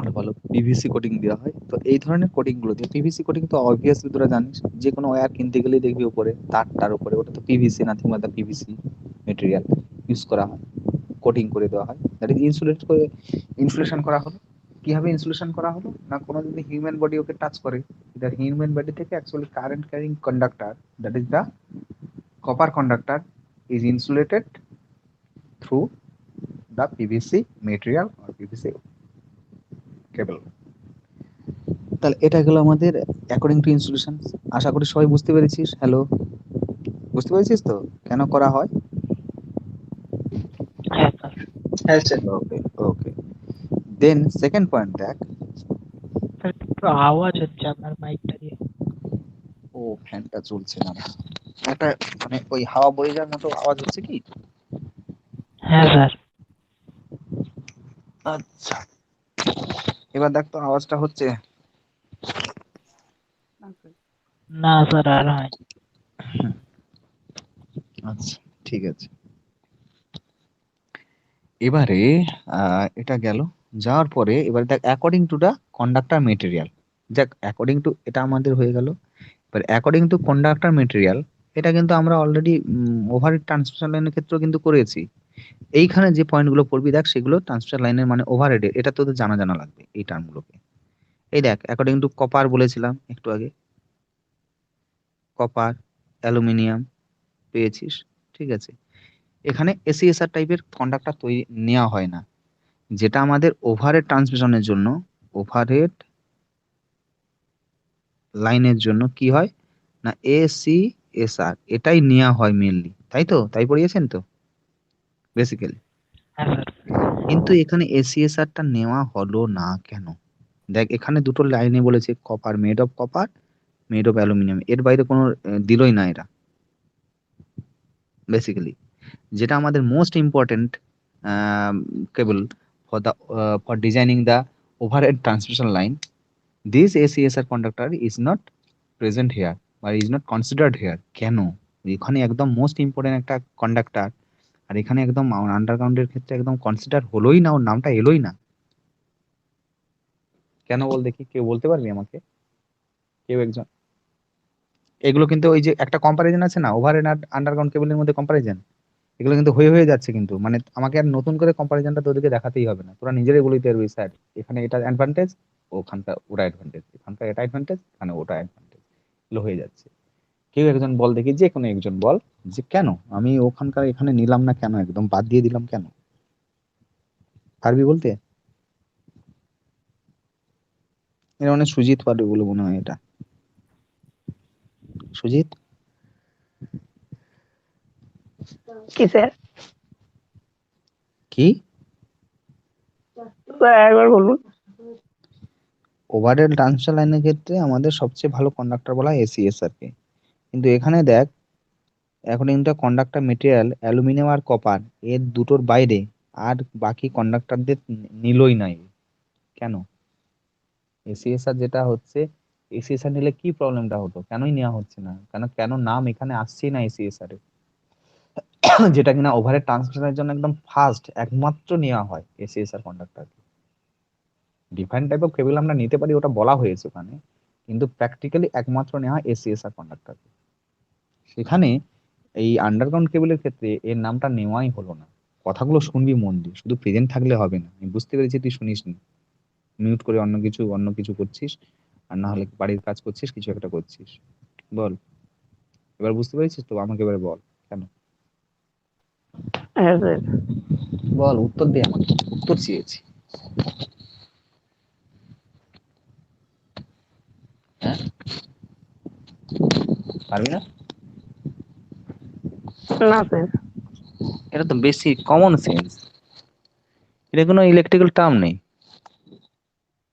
আর বলো পিভিসি কোটিং দেওয়া হয়। তো এই ধরনের কোটিং গুলো দিয়ে, পিভিসি কোটিং তো অবভিয়াসলি তোরা জানিস, যে কোনো ওয়্যার কিনতে গেলেই দেখবি উপরে তারটার উপরে, ওটা তো PVC, nothing but the PVC material use করা হয়, কোটিং করে দেওয়া হয়, দ্যাট ইজ ইনসুলেশন করা হলো। কিভাবে ইনসুলেশন করা হলো না, কোনো যদি হিউম্যান বডি ওকে টাচ করে, দ্যাট হিউম্যান বডি থেকে actually current carrying conductor, that is the copper conductor, is insulated through the PVC material or PVC cable. তাহলে এটা গেল আমাদের অ্যাকর্ডিং টু ইনসুলেশন। আশা করি সবাই বুঝতে পেরেছিস। হ্যালো, বুঝতে পেরেছিস তো কেন করা হয়? হ্যাঁ স্যার। হ্যাঁ স্যার। ওকে ওকে, দেন সেকেন্ড পয়েন্ট দেখ। স্যার একটু আওয়াজ হচ্ছে আপনার মাইকটা দিয়ে। ও, ফ্যানটা চলছে না, একটা মানে ওই হাওয়া বয়ে যাওয়ার মতো আওয়াজ হচ্ছে কি? হ্যাঁ স্যার। আচ্ছা, এবার দেখ তো আওয়াজটা হচ্ছে? না স্যার, আর হয়। আচ্ছা, ঠিক আছে। এবারে এটা গেল, যাওয়ার পরে এবার দেখ according to the conductor material. দেখ অ্যাকর্ডিং টু, এটা আমাদের হয়ে গেল। এবার অ্যাকর্ডিং টু কন্ডাক্টর মেটেরিয়াল, এটা কিন্তু আমরা অলরেডি ওভারহেড ট্রান্সমিশন লাইনের ক্ষেত্রেও কিন্তু করেছি। এইখানে যে পয়েন্টগুলো পড়বি দেখ, সেগুলো ট্রান্সমিশন লাইনের মানে ওভারহেডের, এটা তোদের জানা লাগবে এই টার্মগুলোকে। এই দেখ অ্যাকর্ডিং টু কপার বলেছিলাম একটু আগে, কপার, অ্যালুমিনিয়াম পেয়েছিস, ঠিক আছে। এখানে এসিএসআর টাইপের কন্ডাক্টর তৈরি নেওয়া হয় না, যেটা আমাদের ওভারহেড ট্রান্সমিশনের জন্য, ওভারহেড লাইনের জন্য কি হয় না, এসিএসআর এটাই নেওয়া হয় মেনলি। তাই তো? তাই পড়িয়েছেন তো বেসিক্যালি। হ্যাঁ স্যার। কিন্তু এখানে এসিএসআর টা নেওয়া হলো না কেন? দেখ এখানে দুটো লাইনে বলেছে copper, made of copper, made of aluminium, এর বাইরে কোনো দিলই না এরা বেসিক্যালি। যেটা আমাদের most important cable for designing the overhead transmission line, this ACSR conductor is not present here বা ইজ নট কনসিডার্ড হেয়ার। কেন? এখানে একদম মোস্ট ইম্পর্টেন্ট একটা কন্ডাক্টর, আর এখানে একদম আন্ডারগ্রাউন্ডের ক্ষেত্রে একদম কনসিডার হলোই না, ওর নামটা এলোই না কেন? বল দেখি, কেউ বলতে পারবি আমাকে? কেউ একজন। এগুলো কিন্তু ওই যে একটা কম্পারিজন আছে না, ওভারহেড আর আন্ডারগ্রাউন্ড কেবলের মধ্যে কম্পারিজন, এগুলো কিন্তু হয়ে যাচ্ছে কিন্তু, মানে আমাকে আর নতুন করে কম্পারিজনটা তোদেরকে দেখাতেই হবে না, তোরা নিজেরাই বলতে পারবি স্যার এখানে এটা অ্যাডভান্টেজ, ওখানকার ওটা অ্যাডভান্টেজ, এখানকার এটা অ্যাডভান্টেজ, এখানে ওটা অ্যাডভান্টেজ, এগুলো হয়ে যাচ্ছে। কেউ একজন বল দেখি, যে কোনো একজন বল যে কেন আমি ওখানকার এখানে নিলাম না, কেন একদম বাদ দিয়ে দিলাম কেন? পারবি বলতে? এর মানে সুজিত পারবে বলে মনে হয় এটা। সুজিত কি স্যার? কি? স্যার একবার বলুন। ওভারহেড ট্রান্সমিশন লাইনের ক্ষেত্রে আমাদের সবচেয়ে ভালো কন্ডাক্টর বলা হয় এসিএসআর কে, কিন্তু এখানে দেখ এখন কিন্তু কন্ডাক্টর মেটেরিয়াল অ্যালুমিনিয়াম আর কপার, এর দুটোর বাইরে আর বাকি কন্ডাক্টরদের নিলই নাই কেন? এসিএসআর যেটা হচ্ছে, এসিএসআর নিলে কি প্রবলেমটা হতো, কেনই নেওয়া হচ্ছে না, কেন নাম এখানে আসছেই না এসিএসআর এর? যেটা কিনা ওভারহেড ট্রান্সমিশনের জন্য একদম ফার্স্ট একমাত্র নেওয়া হয় এসিএসআর কন্ডাক্টর। ডিফারেন্ট টাইপ অফ কেবল আমরা নিতে পারি, ওটা বলা হয়েছে ওখানে, কিন্তু প্র্যাকটিক্যালি একমাত্র নেওয়া হয় এসিএসআর কন্ডাক্টর। সেখানে এই আন্ডারগ্রাউন্ড কেবলের ক্ষেত্রে এর নামটা নেওয়াই হলো না। কথাগুলো শুনবি মন দিয়ে, শুধু প্রেজেন্ট থাকলে হবে না। আমি বুঝতে পেরেছি তুই শুনিসনি, মিউট করে অন্য কিছু করছিস, আর না হলে বাড়ির কাজ করছিস, কিছু একটা করছিস। বল, এবার বুঝতে পেরেছিস তো? আমাকে এবারে বল কেন। হ্যাঁ স্যার। বল, উত্তর দে আমাকে, উত্তর চেয়েছি। হ্যাঁ, পারবি না? না স্যার। এটা তো বেশি কমন সেন্স, এটা কোনো ইলেকট্রিক্যাল টার্ম নেই,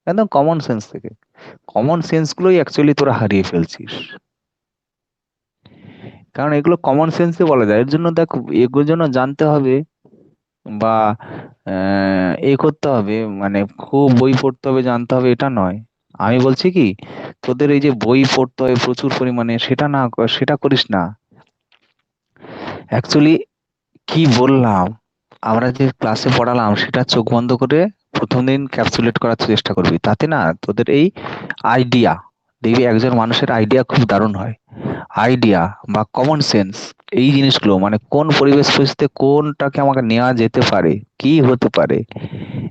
একদম কমন সেন্স থেকে। কমন সেন্স গুলোই অ্যাকচুয়ালি তোরা হারিয়ে ফেলছিস, কারণ এগুলো কমন সেন্সে বলা যায়। এর জন্য দেখ, এগুলোর জন্য জানতে হবে বা এ করতে হবে, মানে খুব বই পড়তে হবে, জানতে হবে, এটা নয়। আমি বলছি কি, তোদের এই যে বই পড়তে হয় প্রচুর পরিমাণে, সেটা না সেটা করিস না। অ্যাকচুয়ালি কি বললাম, আমরা যে ক্লাসে পড়ালাম সেটা চোখ বন্ধ করে প্রথম দিন ক্যাপসুলেট করার চেষ্টা করবি, তাতে না তোদের এই আইডিয়া, দেখবি একজন মানুষের আইডিয়া খুব দারুণ হয়। আইডিয়া বা কমন সেন্স, এই জিনিসগুলো মানে কোন পরিবেশ পরিস্থিতিতে কোনটাকে আমাকে নেওয়া যেতে পারে, কি হতে পারে,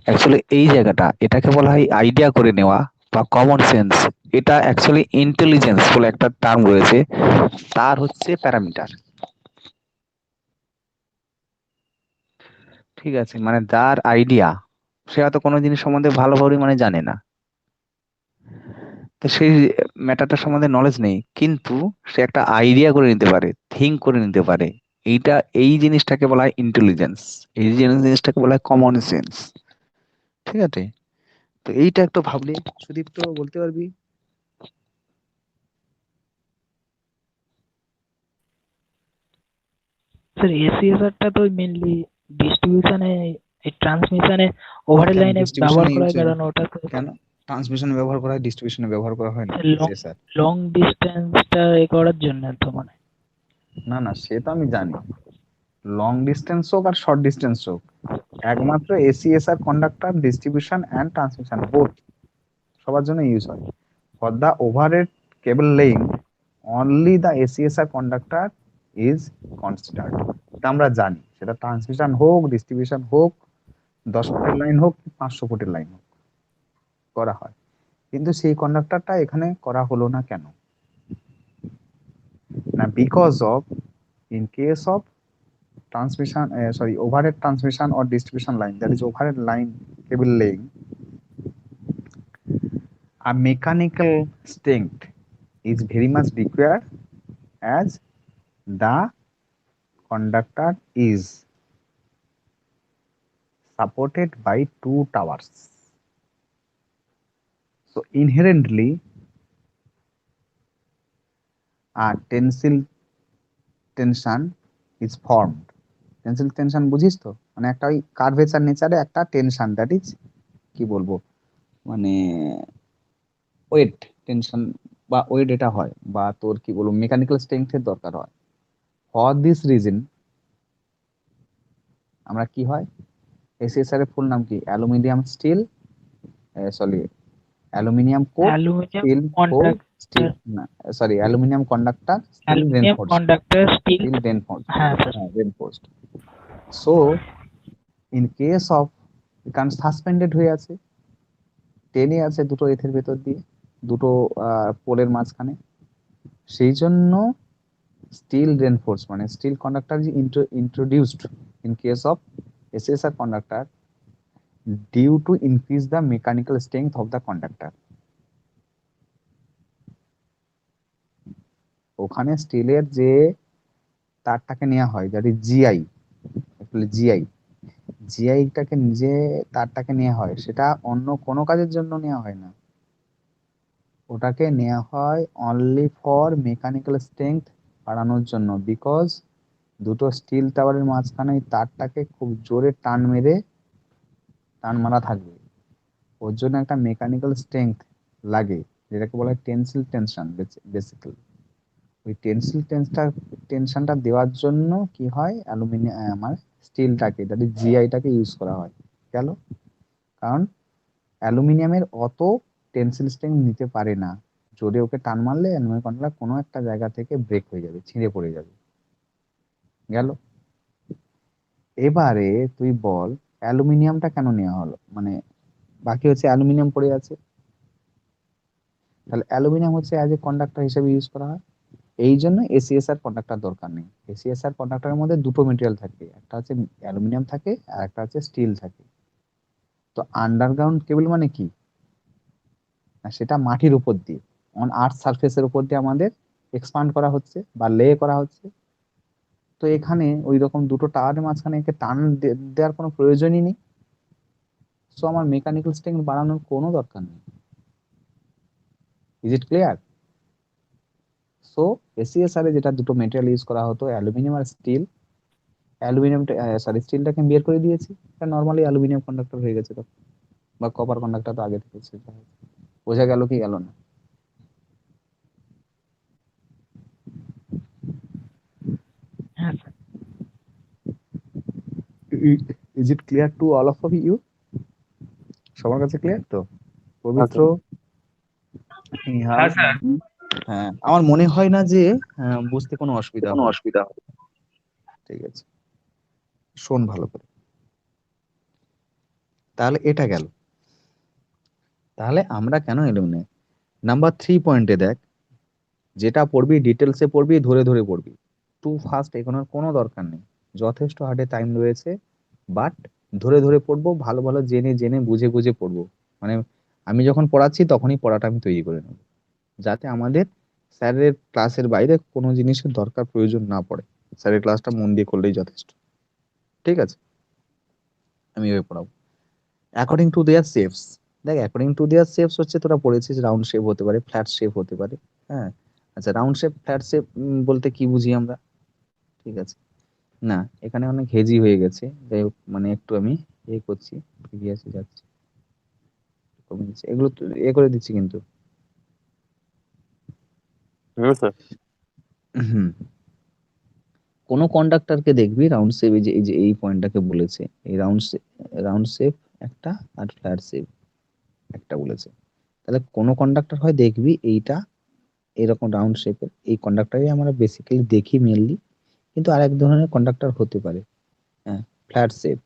অ্যাকচুয়ালি এই জায়গাটা, এটাকে বলা হয় আইডিয়া করে নেওয়া বা কমন সেন্স। এটা অ্যাকচুয়ালি ইন্টেলিজেন্স বলে একটা টার্ম রয়েছে, তার হচ্ছে প্যারামিটার। ঠিক আছে, মানে যার আইডিয়া, সে হয়তো কোনো জিনিস সম্বন্ধে ভালোভাবে মানে জানে না, তো সেই ম্যাটারটা সম্বন্ধে নলেজ নেই, কিন্তু সে একটা আইডিয়া করে নিতে পারে, থিঙ্ক করে নিতে পারে। এইটা, এই জিনিসটাকে বলা হয় ইন্টেলিজেন্স, এই জিনিসটাকে বলা হয় কমন সেন্স। ঠিক আছে, তো এইটা একটু ভাবলি। সুদীপ্ত বলতে পারবি? স্যার এসিএসআর টা তো মেইনলি ডিস্ট্রিবিউশনে, এই ট্রান্সমিশনে, ওভারহেড কেন লাইনে ব্যবহার ডিস্ট্রিবিউশনে করা ইউজ হয়, কারণ ওটা তো কেন ট্রান্সমিশনে ব্যবহার করা হয়, ডিস্ট্রিবিউশনে ব্যবহার করা হয় না লং স্যার? লং ডিস্টেন্সটা এ করার জন্য তো মানে। না না, সে তো আমি জানি, লং ডিস্টেন্স হোক আর শর্ট ডিস্টেন্স হোক, একমাত্র ACSR conductor distribution and transmission both সবার জন্য ইউজ হয়। For the overhead cable laying only the ACSR conductor is considered. এটা আমরা জানি, সেটা ট্রান্সমিশন হোক, ডিস্ট্রিবিউশন হোক, 10 ফুটের লাইন হোক, 500 ফুটের লাইন হোক, করা হয়। কিন্তু সেই কন্ডাক্টরটা এখানে করা হলো না কেন? না, because of, in case of transmission overhead transmission or distribution line, that is overhead line cable laying, a mechanical strength is very much required as the conductor is supported by two towers. So inherently a tensile tension is formed. Tencel tension বুঝিস তো, মানে একটা ওই curvature নেচারে একটা tension, that is কি বলবো, মানে wait tension বা ওয়েট এটা হয়, বা তোর কি বলবো মেকানিক্যাল স্ট্রেংথের দরকার হয়। ফর দিস রিজন আমরা কি হয়, এসএসআর এর ফুল নাম কি, aluminium steel, sorry aluminium coat aluminium steel core steel, conductor, না sorry aluminium conductor steel aluminium reinforced, conductor steel. Steel reinforced, হ্যাঁ স্যার। হ্যাঁ reinforced. So in case of, কারণ সাসপেন্ডেড হয়ে আছে, টেনে আছে দুটো এথের ভেতর দিয়ে, দুটো পোলের মাঝখানে, সেই জন্য স্টিল রেনফোর্স মানে স্টিল কন্ডাক্টর যে introduced in case of SSR conductor due to increase the mechanical strength of the conductor. ওখানে স্টিলের যে তারটাকে নেওয়া হয়, দ্যাট ইজ জিআইটাকে নিজে তারটাকে নেওয়া হয়, সেটা অন্য কোনো কাজের জন্য নেওয়া হয় না, ওটাকে নেওয়া হয় অনলি ফর মেকানিক্যাল স্ট্রেংথ বাড়ানোর জন্য। বিকজ দুটো স্টিল টাওয়ারের মাঝখানে ওই তারটাকে খুব জোরে টান মারা থাকবে, ওর জন্য একটা মেকানিক্যাল স্ট্রেংথ লাগে, যেটাকে বলা হয় টেনসিল টেনশন। বেসিক্যালি ওই টেনশনটা দেওয়ার জন্য কি হয়, আমার স্টিলটাকে, দ্যাট ইজ জিআইটাকে ইউজ করা হয়। গেল, কারণ অ্যালুমিনিয়ামের অত টেনসিল স্ট্রেংথ নিতে পারে না, জোরে ওকে টান মারলে অ্যালুমিনিয়াম কন্ডাক্টর কোনো একটা জায়গা থেকে ব্রেক হয়ে যাবে, ছিঁড়ে পড়ে যাবে। গেল, এবারে তুই বল অ্যালুমিনিয়ামটা কেন নেওয়া হলো, মানে বাকি হচ্ছে অ্যালুমিনিয়াম পড়ে আছে, তাহলে অ্যালুমিনিয়াম হচ্ছে অ্যাজ এ কন্ডাক্টর হিসেবে ইউজ করা হয়। এই জন্য এসিএসআর কন্ডাক্টর দরকার নেই। এসিএসআর কন্ডাক্টরের মধ্যে দুটো মেটেরিয়াল থাকে, একটা হচ্ছে অ্যালুমিনিয়াম থাকে আর একটা হচ্ছে স্টিল থাকে। তো আন্ডারগ্রাউন্ড কেবল মানে কি, না সেটা মাটির উপর দিয়ে, অন আর্থ সারফেসের উপর দিয়ে আমাদের এক্সপান্ড করা হচ্ছে বা লে করা হচ্ছে। তো এখানে ওই রকম দুটো টাওয়ারের মাঝখানে একে টান দেওয়ার কোনো প্রয়োজনই নেই। সো আমার মেকানিক্যাল স্ট্রেংথ বাড়ানোর কোনো দরকার নেই। Is it clear? সো এসিএসআর এ যেটা দুটো মেটেরিয়াল ইউজ করা হতো, অ্যালুমিনিয়াম আর স্টিল, স্টিলটাকে বের করে দিয়েছি, এটা নর্মালি অ্যালুমিনিয়াম কন্ডাক্টর হয়ে গেছে তখন, বা কপার কন্ডাক্টর তো আগে থেকে ছিল। বোঝা গেল কি গেল না? হ্যাঁ sir. Is it clear to all of you? সবার কাছে ক্লিয়ার তো? পবিত্র, হ্যাঁ স্যার। হ্যাঁ আমার মনে হয় না যে বুঝতে কোনো অসুবিধা হবে। ঠিক আছে, শোন ভালো করে। তাহলে এটা গেল, তাহলে আমরা কেন এলাম না, নাম্বার 3 পয়েন্টে দেখ, যেটা পড়বি ডিটেলসে পড়বি, ধরে ধরে পড়বি, টু ফাস্ট এগোনোর কোনো দরকার নেই, যথেষ্ট হাতে টাইম রয়েছে, বাট ধরে ধরে পড়বো, ভালো ভালো জেনে জেনে বুঝে বুঝে পড়বো। মানে আমি যখন পড়াচ্ছি তখনই পড়াটা আমি তৈরি করে নেব, যাতে আমাদের স্যারের ক্লাসের বাইরে কোনো জিনিসের দরকার প্রয়োজন না পড়ে, স্যারের ক্লাসটা মন দিয়ে করলেই যথেষ্ট। ঠিক আছে, আমি এভাবে পড়াবো। অ্যাকর্ডিং টু দেয়ার শেপস, দেখ অ্যাকর্ডিং টু দেয়ার শেপস হচ্ছে, তোরা পড়েছিস রাউন্ড শেপ হতে পারে, ফ্ল্যাট শেপ হতে পারে। হ্যাঁ, আচ্ছা রাউন্ড শেপ ফ্ল্যাট শেপ বলতে কি বুঝি আমরা? ঠিক আছে, না এখানে অনেক হেজি হয়ে গেছে, যাই হোক মানে একটু আমি করছি, প্রিভিয়াসে যাচ্ছি, কমে দিচ্ছি, এগুলো করে দিচ্ছি কিন্তু। হ্যাঁ স্যার। হুম, কোনো কন্ডাক্টরকে দেখবি রাউন্ড শেপ, এই যে এই পয়েন্টটাকে বলেছে, এই রাউন্ড শেপ একটা আর ফ্ল্যাট শেপ একটা বলেছে, তাহলে কোনো কন্ডাক্টর হয় দেখবি এইটা এরকম রাউন্ড শেপের, এই কন্ডাক্টরই আমরা বেসিক্যালি দেখি মেনলি, কিন্তু আরেক ধরনের কন্ডাক্টর হতে পারে, হ্যাঁ ফ্ল্যাট শেপ,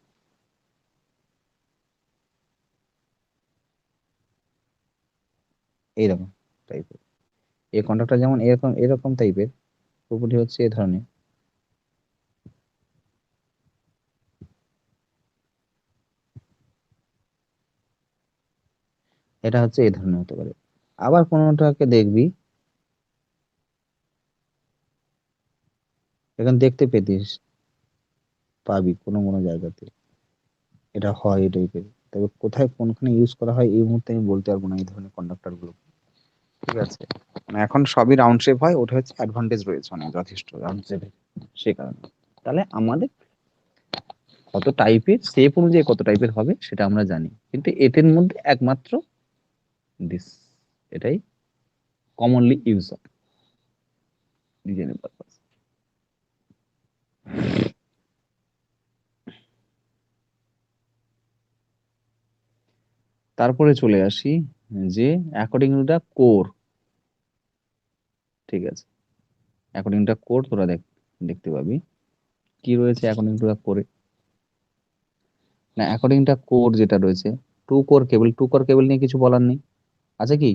এইরকম টাইপের। এই কন্ডাক্টর যেমন এরকম এরকম টাইপের, প্রপার্টি হচ্ছে এ ধরনের। এটা হচ্ছে এই ধরনের হতে পারে। আবার কোনোটাকে দেখবি, এখন দেখতে পেতিস পাবি কোনো কোনো জায়গাতে, এটা হয় এই টাইপের। তবে কোথায় কোনখানে ইউজ করা হয় এই মুহূর্তে আমি বলতে পারবো না এই ধরনের কন্ডাক্টর গুলো, ঠিক আছে। মানে এখন সবই রাউন্ড শেপ হয়, ওটা হচ্ছে অ্যাডভান্টেজ রয়েছে অনেক, যথেষ্ট রাউন্ড শেপে, সে কারণে। তাহলে আমাদের কত টাইপের শেপ অনুযায়ী কত টাইপের হবে সেটা আমরা জানি, কিন্তু এদের মধ্যে একমাত্র দিস, এটাই কমনলি ইউজ হয় ডিজাইনের পারপাস। তারপরে চলে আসি যে অ্যাকর্ডিং টু দা কোর, ঠিক আছে। অ্যাকর্ডিং টু দা কোর তোরা দেখতে পাবি কি রয়েছে অ্যাকর্ডিং টু দা কোরে। না, অ্যাকর্ডিং টু কোর যেটা রয়েছে, টু কোর কেবল, টু কোর কেবল নিয়ে কিছু বলার নেই, আছে কি?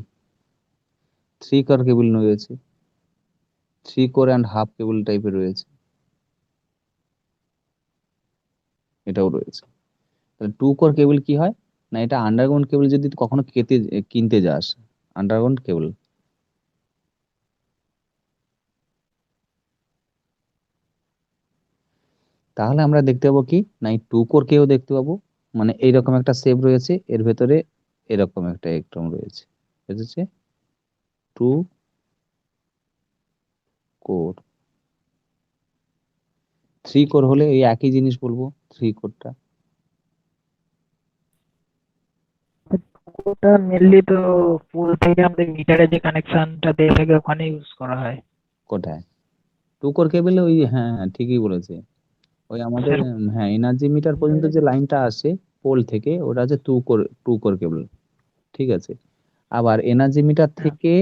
থ্রি কোর কেবল রয়েছে, থ্রি কোর অ্যান্ড হাফ কেবল টাইপের রয়েছে, এটাও রয়েছে। তাহলে টু কোর কেবল কি হয় না, এটা আন্ডারগ্রাউন্ড কেবল যদি কখনো কিনতে যাস, আন্ডারগ্রাউন্ড কেবল, তাহলে আমরা দেখতে পাবো কি না, এই টু কোর কেও দেখতে পাবো, মানে এইরকম একটা শেপ রয়েছে, এর ভেতরে এরকম একটা একটম রয়েছে, বুঝেছে? Two core. থ্রি কোর হলে এই একই জিনিস বলবো, থ্রি কোরটা ওটা মেনলি তো পোল থেকে আমাদের মিটারে যে কানেকশনটা দেয়া থাকে ওখানে ইউজ করা হয়। কোথায়? টু কোর কেবলে ওই, হ্যাঁ হ্যাঁ ঠিকই বলেছে, ওই আমাদের স্যার, হ্যাঁ এনার্জি মিটার পর্যন্ত যে লাইনটা আসে পোল থেকে, ওটা হচ্ছে টু কোর কেবল, ঠিক আছে। আবার এনার্জি মিটার থেকে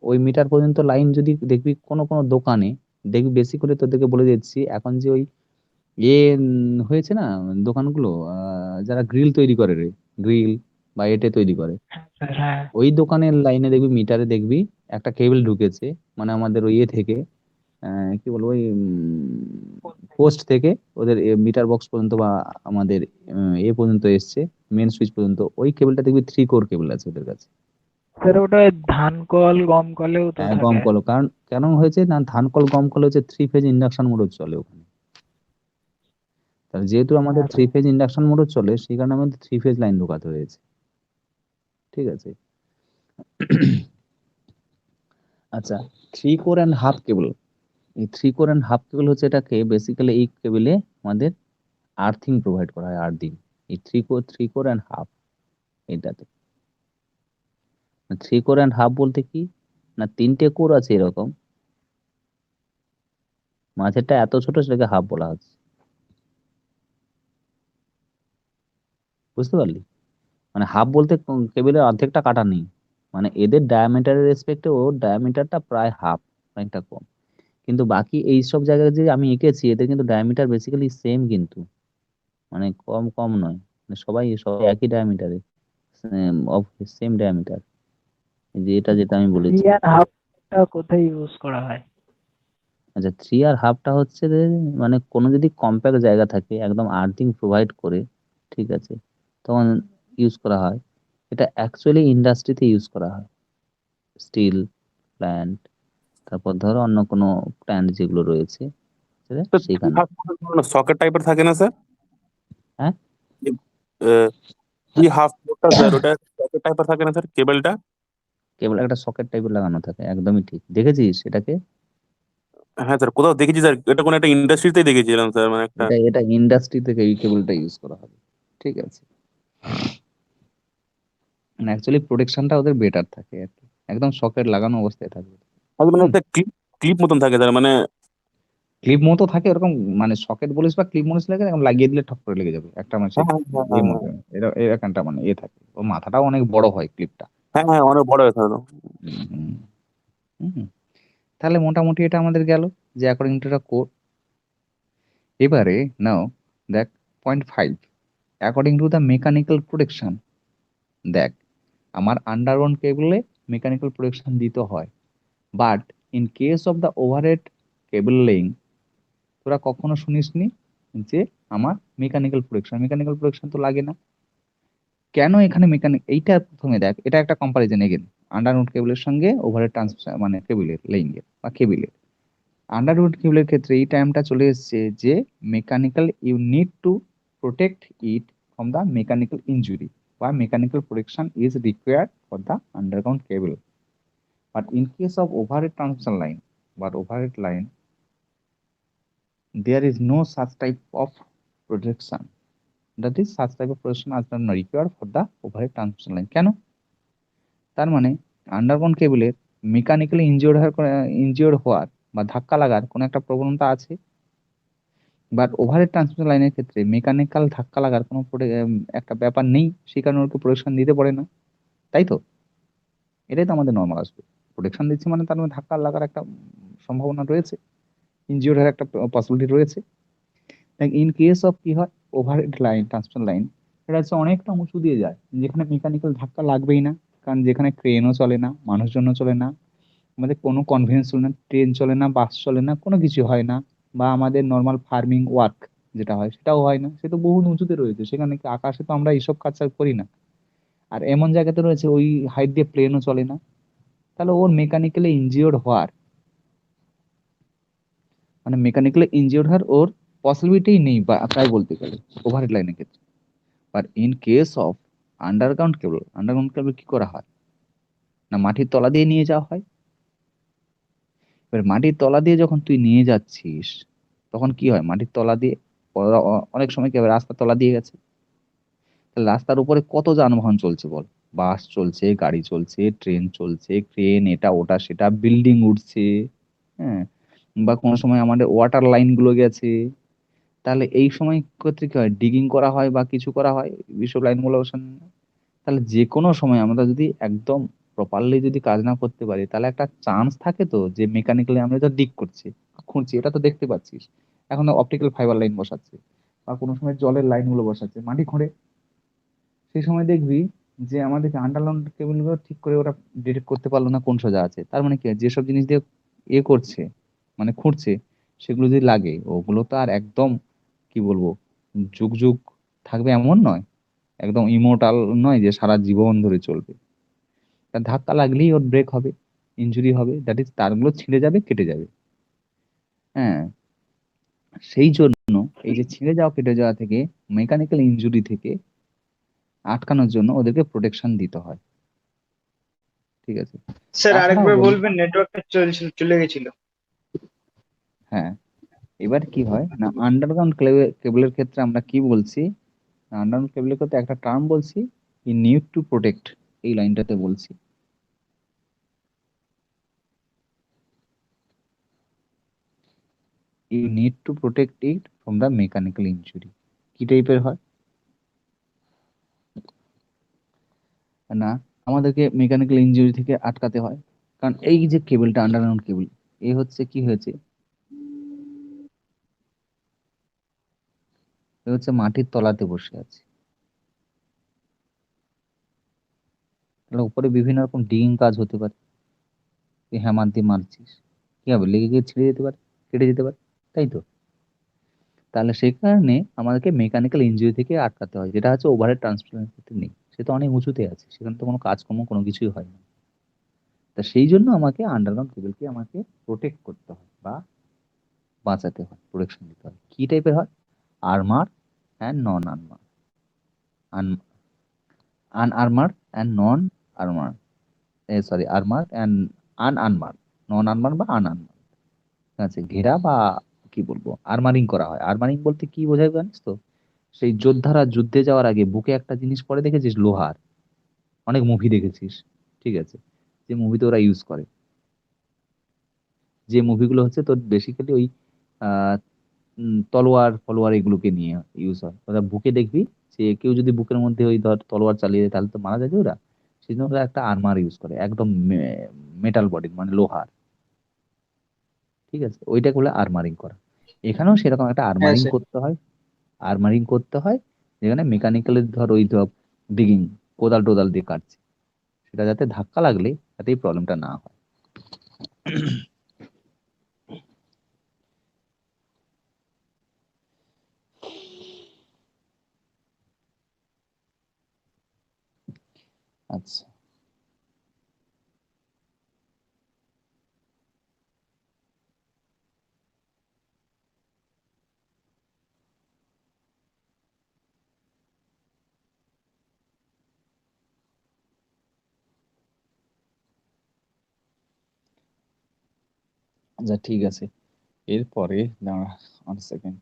ওই মিটার পর্যন্ত লাইন যদি দেখবি কোনো কোনো দোকানে দেখবি, বেশি করে তোদেরকে বলে দিচ্ছি, এখন যে ওই হয়েছে না দোকানগুলো, যারা গ্রিল তৈরি করে রে, গ্রিল বা এটে তৈরি করে, স্যার, হ্যাঁ ওই দোকানের লাইনে দেখবি মিটারে দেখবি একটা কেবল ঢুকেছে, মানে আমাদের ওই থেকে কি বলবো ওই পোস্ট থেকে ওদের মিটার বক্স পর্যন্ত বা আমাদের পর্যন্ত এসছে, মেন সুইচ পর্যন্ত, ওই কেবলটা দেখবি থ্রি কোর কেবল আছে ওদের কাছে। স্যার, ওটা ধান কল গম কলেও তো গম থাকে। কল, কারণ কেন হয়েছে না, ধান কল গম কল হচ্ছে থ্রি ফেজ ইন্ডাকশন মোটর চলে ওখানে, তাহলে যেহেতু আমাদের হ্যাঁ থ্রি ফেজ ইন্ডাকশন মোটর চলে, সেই কারণে আমাদের থ্রি ফেজ লাইন ঢোকাতে হয়েছে, ঠিক আছে। আচ্ছা, থ্রি কোর অ্যান্ড হাফ কেবল, এই থ্রি কোর অ্যান্ড হাফ কেবল হচ্ছে, এটাকে বেসিক্যালি এই কেবলে আমাদের আর্থিং প্রোভাইড করা হয়, আর্থিং, এই থ্রি কোর অ্যান্ড হাফ, এটাতে থ্রি কোর অ্যান্ড হাফ বলতে কি না, তিনটে কোর আছে এরকম, মাঝেরটা এত ছোট সেটাকে হাফ বলা হচ্ছে, বুঝতে পারলি? মানে হাফ বলতে কেবলের অর্ধেকটা কাটা নেই, মানে এদের ডায়ামিটারের রেসপেক্টে ওর ডায়ামিটারটা প্রায় হাফ, অনেকটা কম, কিন্তু বাকি এই সব জায়গায় যে আমি এঁকেছি এদের কিন্তু ডায়ামিটার বেসিক্যালি সেম, কিন্তু মানে কম কম নয়, মানে সবাই সবাই একই ডায়ামিটারে, অফ সেম ডায়ামিটার, যে এটা যেটা আমি থ্রি বলেছি। অ্যান্ড হাফটা কোথায় ইউজ করা হয়? আচ্ছা, থ্রি আর হাফটা হচ্ছে যে, মানে কোনো যদি কম্প্যাক্ট জায়গা থাকে একদম আর্থিং প্রোভাইড করে, ঠিক আছে, তখন ইউজ করা হয়। এটা অ্যাকচুয়ালি ইন্ডাস্ট্রিতে ইউজ করা হয়, স্টিল প্ল্যান্ট, তারপর ধরো অন্য কোনো প্ল্যান্ট যেগুলো রয়েছে তো সেখানে। সকেট টাইপের থাকে না স্যার? হ্যাঁ, থ্রি হাফ মোটরটা স্যার, ওটা সকেট টাইপের থাকে না স্যার কেবলটা? কেবল একটা সকেট টাইপের লাগানো থাকে, একদমই ঠিক দেখেছিস এটাকে। হ্যাঁ স্যার, কোথাও দেখেছি স্যার, এটা কোনো একটা ইন্ডাস্ট্রিতেই দেখেছিলাম স্যার, মানে একটা। এটা ইন্ডাস্ট্রি থেকে এই কেবলটা ইউজ করা হবে, ঠিক আছে। মানে অ্যাকচুয়ালি প্রোটেকশনটা ওদের বেটার থাকে আর কি, একদম সকেট লাগানো অবস্থায় থাকবে। মানে হুম, একটা ক্লিপ ক্লিপ মতন থাকে স্যার, মানে। ক্লিপ মতো থাকে ওরকম, মানে সকেট বলিস বা ক্লিপ বলিস লাগে, এরকম লাগিয়ে দিলে ঠক করে লেগে যাবে একটা, মানে সেই হ্যাঁ হ্যাঁ হ্যাঁ হ্যাঁ মতো, এরকমটা মানে থাকে, ও মাথাটাও অনেক বড় হয় ক্লিপটা। হ্যাঁ, হ্যাঁ, অনেক বড় হয় স্যার। হুম, হুম। তাহলে মোটামুটি এটা আমাদের গেল যে অ্যাকর্ডিং টু দ্য কোড। এবারে নাও দেখ, point 5, according to the mechanical protection. দেখ, আমার আন্ডারগ্রাউন্ড কেবলে মেকানিক্যাল প্রোটেকশন দিতে হয়, but in case of the overhead cable laying, তোরা কখনো শুনিসনি যে আমার মেকানিক্যাল প্রোটেকশন তো লাগে না। কেন এখানে এইটা প্রথমে দেখ, এটা একটা কম্পারিজন এগেন, আন্ডারগ্রাউন্ড কেবলের সঙ্গে ওভারহেড ট্রান্সমিশন মানে কেবলের লেইং এর বা কেবিলের। আন্ডারউড কেবলের ক্ষেত্রে এই টাইমটা চলে এসেছে যে mechanical you need to protect it from the mechanical injury বা mechanical protection is required for the underground cable, but in case of overhead transmission line বা overhead line there is no such type of protection, that is such type of protection as not required for the overhead transmission line. কেন? তার মানে underground কেবলের mechanically injured হওয়ার বা ধাক্কা লাগার কোনো একটা প্রবণতা আছে, বাট ওভারহেড ট্রান্সমিশন লাইনের ক্ষেত্রে মেকানিক্যাল ধাক্কা লাগার কোনো একটা ব্যাপার নেই, সেই কারণে ওকে প্রোটেকশন দিতে পারে না, তাই তো? এটাই তো আমাদের নর্মাল আসবে। প্রোটেকশন দিচ্ছি মানে তার মানে ধাক্কা লাগার একটা সম্ভাবনা রয়েছে, ইনজিওর্ড হওয়ার একটা পসিবিলিটি রয়েছে। ইন কেস অফ কি হয়, ওভারহেড লাইন ট্রান্সমিশন লাইন এটা হচ্ছে অনেকটা উঁচু দিয়ে যায়, যেখানে মেকানিক্যাল ধাক্কা লাগবেই না, কারণ যেখানে ট্রেনও চলে না, মানুষজনও চলে না, আমাদের কোনো কনভেন্স চলে না, ট্রেন চলে না, বাস চলে না, কোনো কিছু হয় না, বা আমাদের নর্মাল ফার্মিং ওয়ার্ক যেটা হয় সেটাও হয় না, সে তো বহু উঁচুতে রয়েছে, সেখানে কি আকাশে তো আমরা এইসব কাজ করি না। আর এমন জায়গাতে রয়েছে ওই হাইট দিয়ে প্লেনও চলে না, তাহলে ওর মেকানিক্যালি ইনজিওর্ড হওয়ার মানে মেকানিক্যালি ইনজিওর্ড হওয়ার ওর পসিবিলিটি নেই বা প্রায় বলতে গেলে ওভারহেড লাইনের ক্ষেত্রে। But in case of underground cable কি করা হয় না, মাটির তলা দিয়ে নিয়ে যাওয়া হয়। এবার মাটির তলা দিয়ে যখন তুই নিয়ে যাচ্ছিস তখন কি হয়, মাটির তলা দিয়ে অনেক সময় কি হবে, রাস্তার তলা দিয়ে গেছে, তাহলে রাস্তার উপরে কত যানবাহন চলছে বল, বাস চলছে, গাড়ি চলছে, ট্রেন চলছে, ক্রেন এটা ওটা সেটা, বিল্ডিং উঠছে, হ্যাঁ, বা কোনো সময় আমাদের ওয়াটার লাইন গুলো গেছে, তাহলে এই সময় ক্ষেত্রে কি হয়, ডিগিং করা হয় বা কিছু করা হয় বিশব লাইনগুলো। তাহলে যে কোনো সময় আমরা যদি একদম প্রপারলি যদি কাজ না করতে পারি, তাহলে একটা চান্স থাকে তো যে মেকানিক্যালি আমরা তো দিক করছি, খুঁড়ছি, এটা তো দেখতে পাচ্ছিস, এখন অপটিক্যাল ফাইবার লাইন বসাচ্ছে বা কোনো সময় জলের লাইন গুলো বসাচ্ছে মাটি খুঁড়ে, সেই সময় দেখবি যে আমাদেরকে আন্ডারগ্রাউন্ড কেবল গুলো ঠিক করে ওরা ডিটেক্ট করতে পারলো না কোন সোজা আছে। তার মানে কি হয়, যেসব জিনিস দিয়ে করছে মানে খুঁড়ছে, সেগুলো যদি লাগে, ওগুলো তো আর একদম কি বলবো যুগ যুগ থাকবে এমন নয়, একদম ইমোর্টাল নয় যে সারা জীবন ধরে চলবে। তার ধাক্কা লাগলেই ওর ব্রেক হবে, ইনজুরি হবে, দ্যাট ইজ তারগুলো ছিঁড়ে যাবে, কেটে যাবে। হ্যাঁ, সেই জন্য এই যে ছিঁড়ে যাওয়া কেটে যাওয়া থেকে মেকানিক্যাল ইনজুরি থেকে আটকানোর জন্য ওদেরকে প্রোটেকশন দিতে হয়, ঠিক আছে? স্যার তাছাড়াও আরেকবার বলি, বলবেন, নেটওয়ার্কটা চলে গেছিল। হ্যাঁ, এবার কি হয় না, আন্ডারগ্রাউন্ড কেবলের ক্ষেত্রে আমরা কি বলছি, আন্ডারগ্রাউন্ড কেবলের ক্ষেত্রে একটা টার্ম বলছি, ই নিড টু প্রোটেক্ট, এই লাইনটাতে বলছি you need to protect it from the mechanical injury। কি টাইপের হয় না, আমাদেরকে মেকানিক্যাল ইনজুরি থেকে আটকাতে হয়, কারণ এই যে কেবলটা আন্ডারগ্রাউন্ড কেবল, এ হচ্ছে কি হয়েছে, এ হচ্ছে মাটির তলাতে বসে আছে, তাহলে উপরে বিভিন্ন রকম ডিগিং কাজ হতে পারে, তুই হ্যামার দিয়ে মারছিস, কি হবে, লেগে গিয়ে ছিঁড়ে যেতে পারে, কেটে যেতে পারে, তাই তো? তাহলে সেই কারণে আমাদেরকে মেকানিক্যাল ইনজুরি থেকে আটকাতে হয়, যেটা হচ্ছে ওভারহেড ট্রান্সফারের ক্ষেত্রে নেই, সে তো অনেক উঁচুতে আছে, সেখানে তো কোনো কাজকর্ম কোনো কিছুই হয় না। তা সেই জন্য আমাকে আন্ডারগ্রাউন্ড কেবলকে আমাকে প্রোটেক্ট করতে হয় বা বাঁচাতে হয়, প্রোটেকশন দিতে হয়। কি টাইপের হয়, armour and non armour, unarmour and non armour, sorry armour and unarmour, non armour বা আনআর্মার, ঠিক আছে? ঘেরা বা কি বলবো, আর্মারিং করা হয়। আর্মারিং বলতে কি বোঝায় জানিস তো, সেই যোদ্ধারা যুদ্ধে যাওয়ার আগে বুকে একটা জিনিস পরে দেখেছিস, লোহার, অনেক মুভি দেখেছিস, ঠিক আছে? যে মুভিতে ওরা ইউজ করে, যে মুভিগুলো হচ্ছে তোর বেসিক্যালি ওই আহ তলোয়ার ফলোয়ার এগুলোকে নিয়ে ইউজ হয়, ওরা বুকে দেখবি যে কেউ যদি বুকের মধ্যে ওই ধর তলোয়ার চালিয়ে দেয় তাহলে তো মারা যাবে ওরা, সেই জন্য ওরা একটা আর্মার ইউজ করে, একদম মেটাল বডির মানে লোহার, ঠিক আছে? ওইটাকে বলে আর্মারিং করা। এখানেও সেরকম একটা হ্যাঁ আর্মারিং স্যার। করতে হয়, আর্মারিং করতে হয়, যেখানে মেকানিক্যালি ধর ওই ধর ডিগিং, কোদাল টোদাল দিয়ে কাটছে, সেটা যাতে ধাক্কা লাগলে যাতে এই প্রবলেমটা না হয়। আচ্ছা, আচ্ছা ঠিক আছে, এরপরে দাঁড়া 1 সেকেন্ড।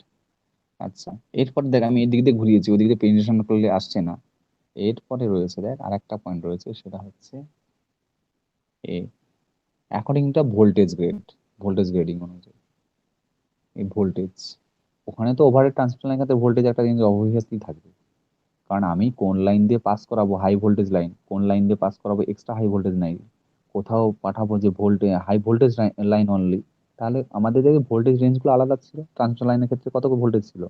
আচ্ছা এরপর দেখ আমি এদিক দিয়ে ঘুরিয়েছি, ওদিক দিয়ে প্রেজেন্টেশন করলে আসছে না। এরপরে রয়েছে দেখ আর একটা পয়েন্ট রয়েছে, সেটা হচ্ছে এ according to voltage grade, voltage grading অনুযায়ী এই ভোল্টেজ, ওখানে তো ওভারহেড ট্রান্সমিশন লাইন ক্ষেত্রে ভোল্টেজ একটা জিনিস অবভিয়াসলি থাকবে, কারণ আমি কোন লাইন দিয়ে পাস করাবো হাই ভোল্টেজ লাইন, কোন লাইন দিয়ে পাস করাবো এক্সট্রা হাই ভোল্টেজ লাইন, কোথাও পাঠাবো যে হাই ভোল্টেজ লাইন অনলি, তাহলে আমাদের দেখে ভোল্টেজ রেঞ্জগুলো আলাদা ছিল। ট্রান্সমিশন লাইনের ক্ষেত্রে কত ভোল্টেজ ছিল,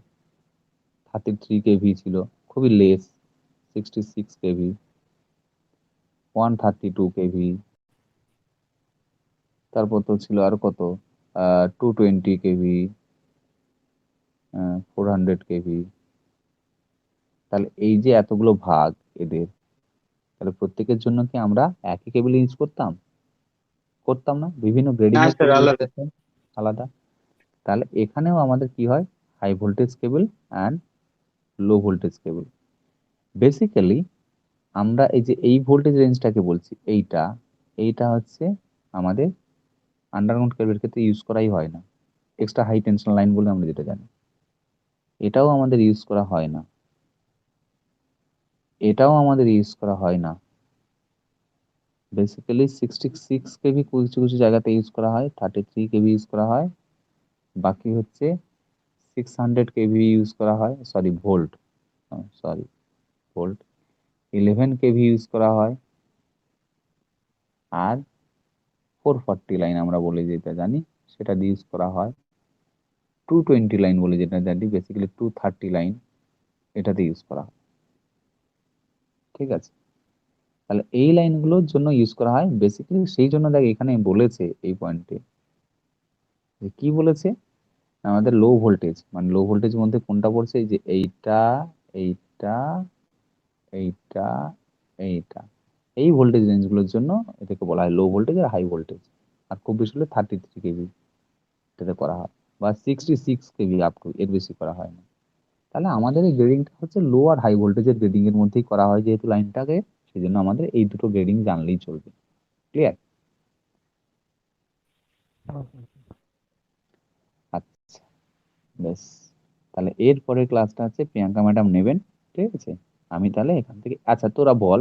33 kV ছিল, খুবই লেস, 66 kV, 132 kV, তারপর তো ছিল আর কত 220 kV, 400 kV। তাহলে এই যে এতগুলো ভাগ এদের, তাহলে প্রত্যেকের জন্য কি আমরা একই কেবল ইউজ করতাম? করতাম না, বিভিন্ন গ্রেডিং না এর স্যার, কেবল ইউজ আলাদা। করতাম, আলাদা। তাহলে এখানেও আমাদের কি হয়, high voltage cable and low voltage cable. Basically আমরা এই যে এই ভোল্টেজ রেঞ্জটাকে বলছি, এইটা এইটা হচ্ছে আমাদের আন্ডারগ্রাউন্ড কেবলের ক্ষেত্রে ইউজ করাই হয় না, এক্সট্রা হাই টেনশন লাইন বলে আমরা যেটা জানি, এটাও আমাদের ইউজ করা হয় না, এটাও আমাদের ইউজ করা হয় না। বেসিক্যালি 66 kV কিছু কিছু জায়গাতে ইউজ করা হয়, 33 kV ইউজ করা হয়, বাকি হচ্ছে 600 kV ইউজ করা হয়, sorry volt, sorry volt, 11 kV use করা হয়, আর 440 লাইন আমরা বলে যেটা জানি সেটা দিয়ে ইউজ করা হয়, 220 লাইন বলে যেটা জানি বেসিক্যালি 230 লাইন, এটাতে ইউজ করা হয়। ঠিক আছে, তাহলে এই লাইনগুলোর জন্য ইউজ করা হয় বেসিক্যালি, সেই জন্য দেখ এখানে বলেছে এই পয়েন্টে কি বলেছে, আমাদের লো ভোল্টেজ, মানে লো ভোল্টেজ মধ্যে কোনটা পড়ছে, এই যে এইটা, এইটা, এইটা, এইটা, এই ভোল্টেজ রেঞ্জগুলোর জন্য এটাকে বলা হয় লো ভোল্টেজ আর হাই ভোল্টেজ। আর খুব বেশি হলে 33 kV এটাতে করা হয়, বা 66 kV আপ টু, এর বেশি করা হয় না। তাহলে আমাদের এই গ্রেডিংটা হচ্ছে লো আর হাই ভোল্টেজের গ্রেডিং এর মধ্যেই করা হয় যেহেতু লাইনটাকে, সেই জন্য আমাদের এই দুটো গ্রেডিং জানলেই চলবে। ক্লিয়ার? আচ্ছা বেশ, তাহলে এর পরের ক্লাসটা হচ্ছে প্রিয়াঙ্কা ম্যাডাম নেবেন। ঠিক আছে, আমি তাহলে এখান থেকে, আচ্ছা তোরা বল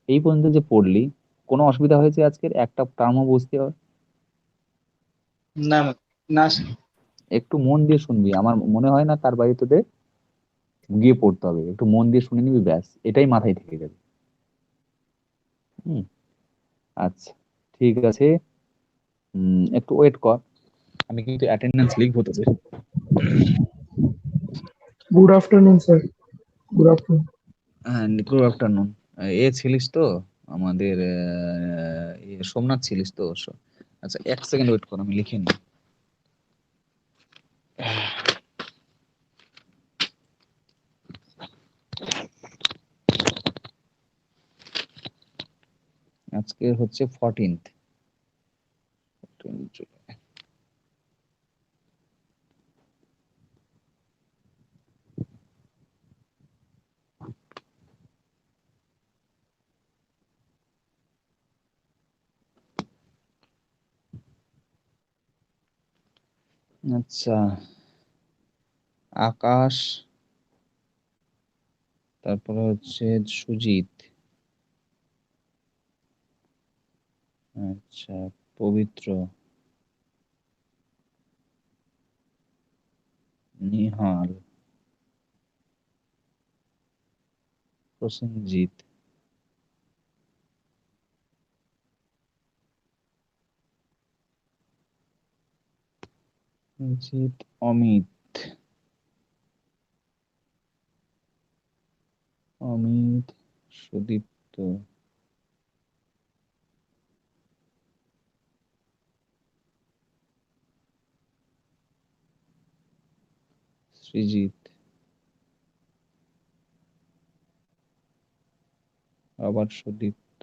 এই পর্যন্ত যে পড়লি কোনো অসুবিধা হয়েছে আজকের একটা টার্মও বুঝতে হবে? না না স্যার। একটু মন দিয়ে শুনবি, আমার মনে হয় না তার বাইরে তোদের গিয়ে পড়তে হবে, একটু মন দিয়ে শুনে নিবি, ব্যাস এটাই মাথায় থেকে যাবে। হুম, আচ্ছা ঠিক আছে, একটু ওয়েট কর, আমি কিন্তু অ্যাটেন্ডেন্স লিখবো তোদের। Good afternoon sir, good afternoon. হ্যাঁ গুড আফটারনুন। এ ছিলিস তো আমাদের সোমনাথ ছিলিস তো? আচ্ছা 1 সেকেন্ড ওয়েট কর, আমি লিখে নিই। আজকে হচ্ছে 14th জুলাই। আচ্ছা আকাশ, তারপরে হচ্ছে সুজিত, আচ্ছা পবিত্র, নিহাল, প্রসেনজিৎ, জিৎ, অমিত, অমিত, সুদীপ্ত, সৃজিত, আবার সুদীপ্ত,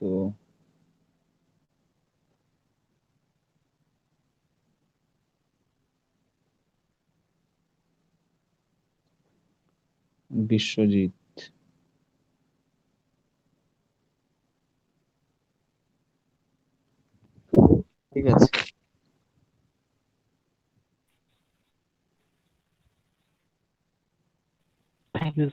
বিশ্বজিৎ। ঠিক আছে, থ্যাংক ইউ